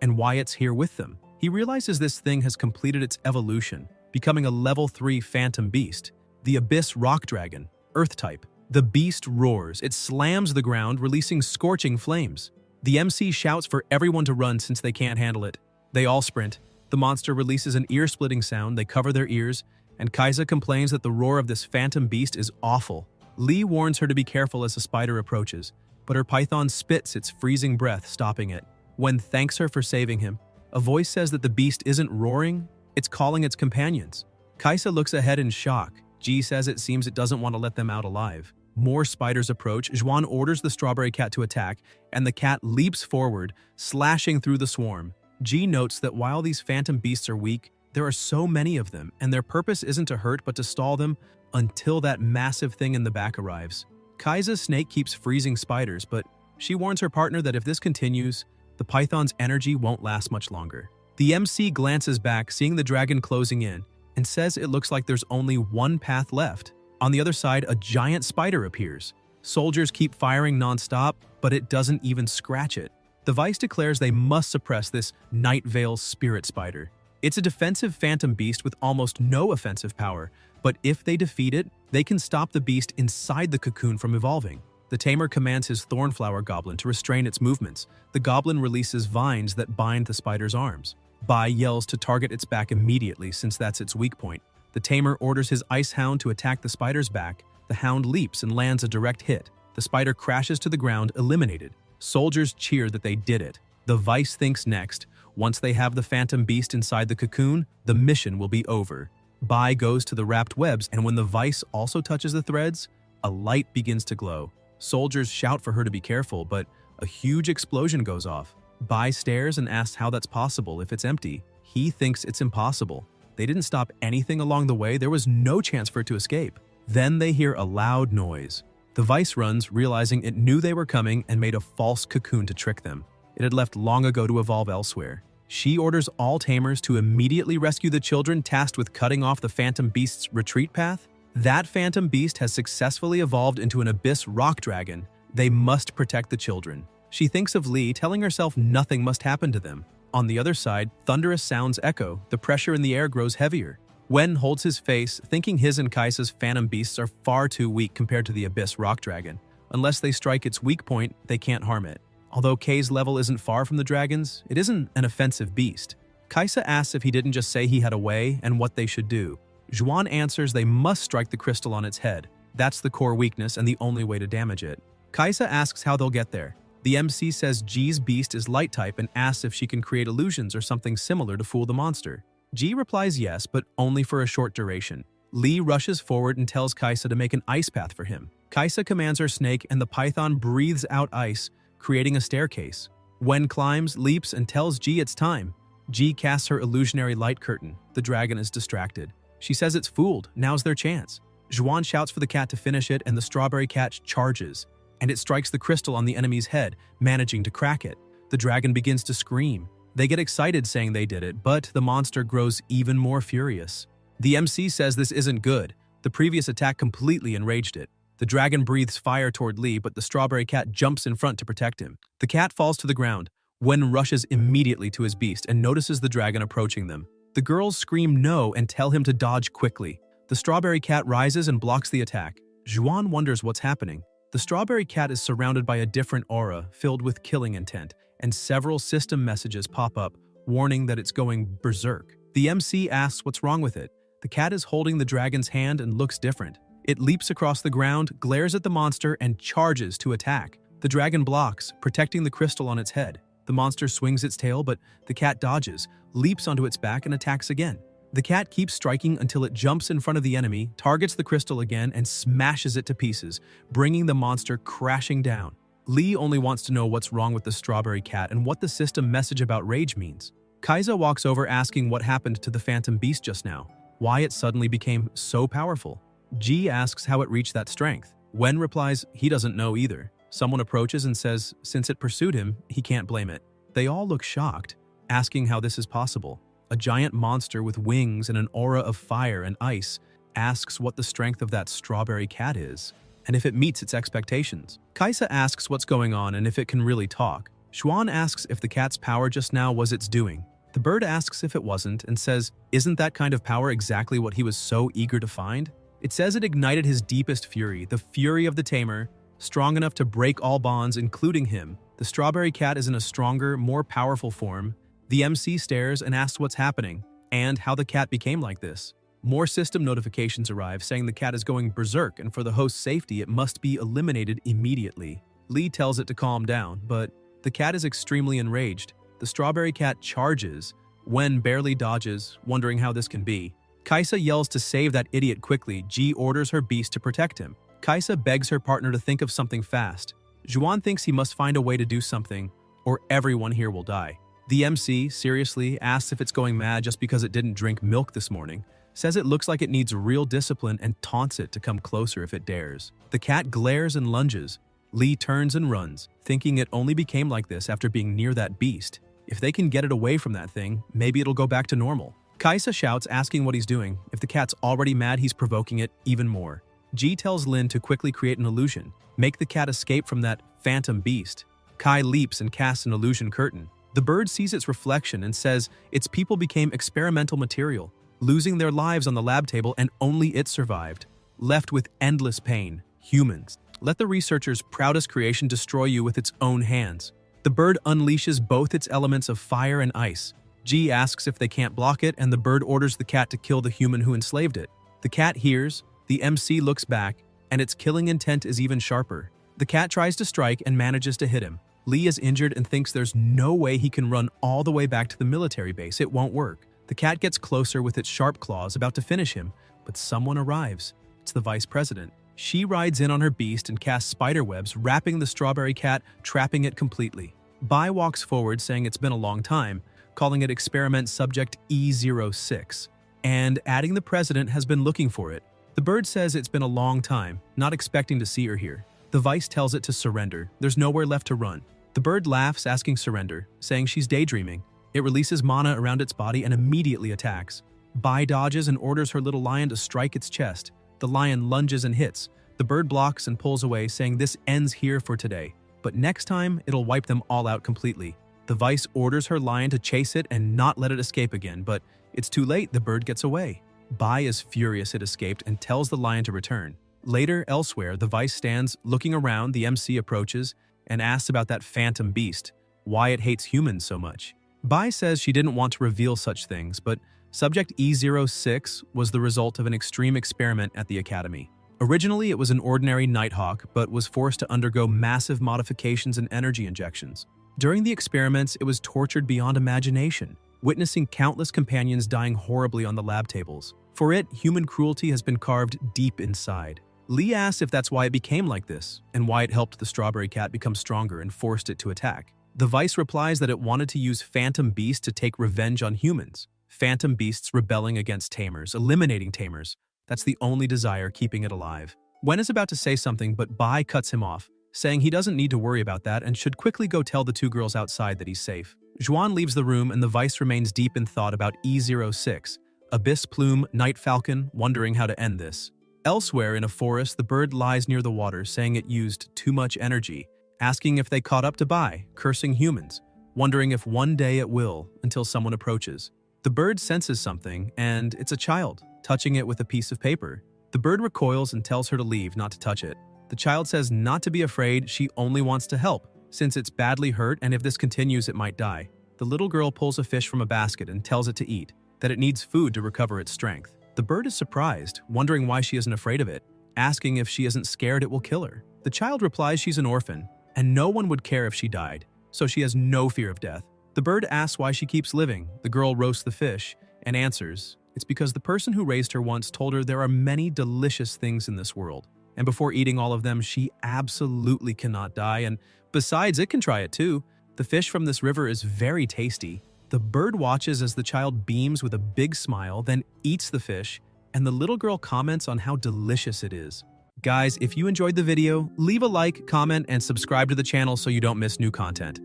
Speaker 1: and why it's here with them. He realizes this thing has completed its evolution, becoming a level 3 phantom beast, the Abyss Rock Dragon, Earth type. The beast roars, it slams the ground, releasing scorching flames. The MC shouts for everyone to run since they can't handle it. They all sprint. The monster releases an ear-splitting sound, they cover their ears, and Kaisa complains that the roar of this phantom beast is awful. Lee warns her to be careful as the spider approaches, but her python spits its freezing breath, stopping it. Wen thanks her for saving him. A voice says that the beast isn't roaring, it's calling its companions. Kaisa looks ahead in shock. Ji says it seems it doesn't want to let them out alive. More spiders approach. Zhuan orders the strawberry cat to attack, and the cat leaps forward, slashing through the swarm. Ji notes that while these phantom beasts are weak, there are so many of them, and their purpose isn't to hurt but to stall them until that massive thing in the back arrives. Kaisa's snake keeps freezing spiders, but she warns her partner that if this continues, the python's energy won't last much longer. The MC glances back, seeing the dragon closing in, and says it looks like there's only one path left. On the other side, a giant spider appears. Soldiers keep firing non-stop, but it doesn't even scratch it. The Vice declares they must suppress this Night Veil spirit spider. It's a defensive phantom beast with almost no offensive power, but if they defeat it, they can stop the beast inside the cocoon from evolving. The tamer commands his Thornflower Goblin to restrain its movements. The goblin releases vines that bind the spider's arms. Bai yells to target its back immediately since that's its weak point. The tamer orders his Ice Hound to attack the spider's back. The hound leaps and lands a direct hit. The spider crashes to the ground, eliminated. Soldiers cheer that they did it. The Vice thinks next, once they have the phantom beast inside the cocoon, the mission will be over. Bai goes to the wrapped webs, and when the Vice also touches the threads, a light begins to glow. Soldiers shout for her to be careful, but a huge explosion goes off. Bai stares and asks how that's possible if it's empty. He thinks it's impossible. They didn't stop anything along the way, there was no chance for it to escape. Then they hear a loud noise. The Vice runs, realizing it knew they were coming and made a false cocoon to trick them. It had left long ago to evolve elsewhere. She orders all tamers to immediately rescue the children tasked with cutting off the phantom beast's retreat path. That phantom beast has successfully evolved into an Abyss Rock Dragon. They must protect the children. She thinks of Lee, telling herself nothing must happen to them. On the other side, thunderous sounds echo. The pressure in the air grows heavier. Wen holds his face, thinking his and Kaisa's phantom beasts are far too weak compared to the Abyss Rock Dragon. Unless they strike its weak point, they can't harm it. Although K's level isn't far from the dragon's, it isn't an offensive beast. Kaisa asks if he didn't just say he had a way and what they should do. Zhuan answers they must strike the crystal on its head. That's the core weakness and the only way to damage it. Kaisa asks how they'll get there. The MC says Ji's beast is light type and asks if she can create illusions or something similar to fool the monster. Ji replies yes, but only for a short duration. Lee rushes forward and tells Kaisa to make an ice path for him. Kaisa commands her snake and the python breathes out ice, creating a staircase. Wen climbs, leaps, and tells Ji it's time. Ji casts her illusionary light curtain. The dragon is distracted. She says it's fooled, now's their chance. Zhuan shouts for the cat to finish it and the strawberry cat charges, and it strikes the crystal on the enemy's head, managing to crack it. The dragon begins to scream. They get excited saying they did it, but the monster grows even more furious. The MC says this isn't good. The previous attack completely enraged it. The dragon breathes fire toward Lee, but the strawberry cat jumps in front to protect him. The cat falls to the ground. Wen rushes immediately to his beast and notices the dragon approaching them. The girls scream no and tell him to dodge quickly. The strawberry cat rises and blocks the attack. Zhuan wonders what's happening. The strawberry cat is surrounded by a different aura filled with killing intent, and several system messages pop up, warning that it's going berserk. The MC asks what's wrong with it. The cat is holding the dragon's hand and looks different. It leaps across the ground, glares at the monster, and charges to attack. The dragon blocks, protecting the crystal on its head. The monster swings its tail, but the cat dodges, leaps onto its back, and attacks again. The cat keeps striking until it jumps in front of the enemy, targets the crystal again, and smashes it to pieces, bringing the monster crashing down. Lee only wants to know what's wrong with the strawberry cat and what the system message about rage means. Kaisa walks over asking what happened to the phantom beast just now, why it suddenly became so powerful. Ji asks how it reached that strength. Wen replies he doesn't know either. Someone approaches and says since it pursued him, he can't blame it. They all look shocked, asking how this is possible. A giant monster with wings and an aura of fire and ice asks what the strength of that strawberry cat is, and if it meets its expectations. Kaisa asks what's going on and if it can really talk. Xuan asks if the cat's power just now was its doing. The bird asks if it wasn't and says, isn't that kind of power exactly what he was so eager to find? It says it ignited his deepest fury, the fury of the tamer, strong enough to break all bonds, including him. The strawberry cat is in a stronger, more powerful form. The MC stares and asks what's happening, and how the cat became like this. More system notifications arrive saying the cat is going berserk, and for the host's safety it must be eliminated immediately. Lee tells it to calm down, but the cat is extremely enraged. The strawberry cat charges. Wen barely dodges, wondering how this can be. Kaisa yells to save that idiot quickly. Ji orders her beast to protect him. Kaisa begs her partner to think of something fast. Zhuan thinks he must find a way to do something, or everyone here will die. The MC, seriously, asks if it's going mad just because it didn't drink milk this morning, says it looks like it needs real discipline and taunts it to come closer if it dares. The cat glares and lunges. Lee turns and runs, thinking it only became like this after being near that beast. If they can get it away from that thing, maybe it'll go back to normal. Kaisa shouts, asking what he's doing. If the cat's already mad, he's provoking it even more. Ji tells Lin to quickly create an illusion, make the cat escape from that phantom beast. Kai leaps and casts an illusion curtain. The bird sees its reflection and says its people became experimental material, losing their lives on the lab table, and only it survived. Left with endless pain, humans. Let the researcher's proudest creation destroy you with its own hands. The bird unleashes both its elements of fire and ice. Ji asks if they can't block it, and the bird orders the cat to kill the human who enslaved it. The cat hears, the MC looks back, and its killing intent is even sharper. The cat tries to strike and manages to hit him. Lee is injured and thinks there's no way he can run all the way back to the military base. It won't work. The cat gets closer with its sharp claws, about to finish him, but someone arrives. It's the vice president. She rides in on her beast and casts spiderwebs, wrapping the strawberry cat, trapping it completely. Bai walks forward, saying it's been a long time, calling it experiment subject E06, and adding the president has been looking for it. The bird says it's been a long time, not expecting to see her here. The vice tells it to surrender. There's nowhere left to run. The bird laughs, asking surrender, saying she's daydreaming. It releases mana around its body and immediately attacks. Bai dodges and orders her little lion to strike its chest. The lion lunges and hits. The bird blocks and pulls away, saying this ends here for today. But next time, it'll wipe them all out completely. The vice orders her lion to chase it and not let it escape again, but it's too late. The bird gets away. Bai is furious it escaped and tells the lion to return. Later, elsewhere, the vice stands looking around. The MC approaches and asks about that phantom beast, why it hates humans so much. Bai says she didn't want to reveal such things, but Subject E06 was the result of an extreme experiment at the academy. Originally, it was an ordinary nighthawk, but was forced to undergo massive modifications and energy injections. During the experiments, it was tortured beyond imagination, witnessing countless companions dying horribly on the lab tables. For it, human cruelty has been carved deep inside. Lee asks if that's why it became like this, and why it helped the strawberry cat become stronger and forced it to attack. The vice replies that it wanted to use phantom beasts to take revenge on humans. Phantom beasts rebelling against tamers, eliminating tamers. That's the only desire keeping it alive. Wen is about to say something, but Bai cuts him off, saying he doesn't need to worry about that and should quickly go tell the two girls outside that he's safe. Zhuan leaves the room and the vice remains deep in thought about E06, Abyss Plume, Night Falcon, wondering how to end this. Elsewhere in a forest, the bird lies near the water, saying it used too much energy, asking if they caught up to Bai, cursing humans, wondering if one day it will, until someone approaches. The bird senses something, and it's a child, touching it with a piece of paper. The bird recoils and tells her to leave, not to touch it. The child says not to be afraid, she only wants to help, since it's badly hurt and if this continues it might die. The little girl pulls a fish from a basket and tells it to eat, that it needs food to recover its strength. The bird is surprised, wondering why she isn't afraid of it, asking if she isn't scared it will kill her. The child replies she's an orphan, and no one would care if she died, so she has no fear of death. The bird asks why she keeps living. The girl roasts the fish and answers, it's because the person who raised her once told her there are many delicious things in this world, and before eating all of them, she absolutely cannot die, and besides, it can try it too. The fish from this river is very tasty. The bird watches as the child beams with a big smile, then eats the fish, and the little girl comments on how delicious it is. Guys, if you enjoyed the video, leave a like, comment, and subscribe to the channel so you don't miss new content.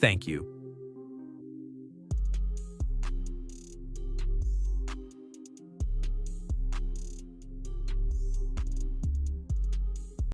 Speaker 1: Thank you.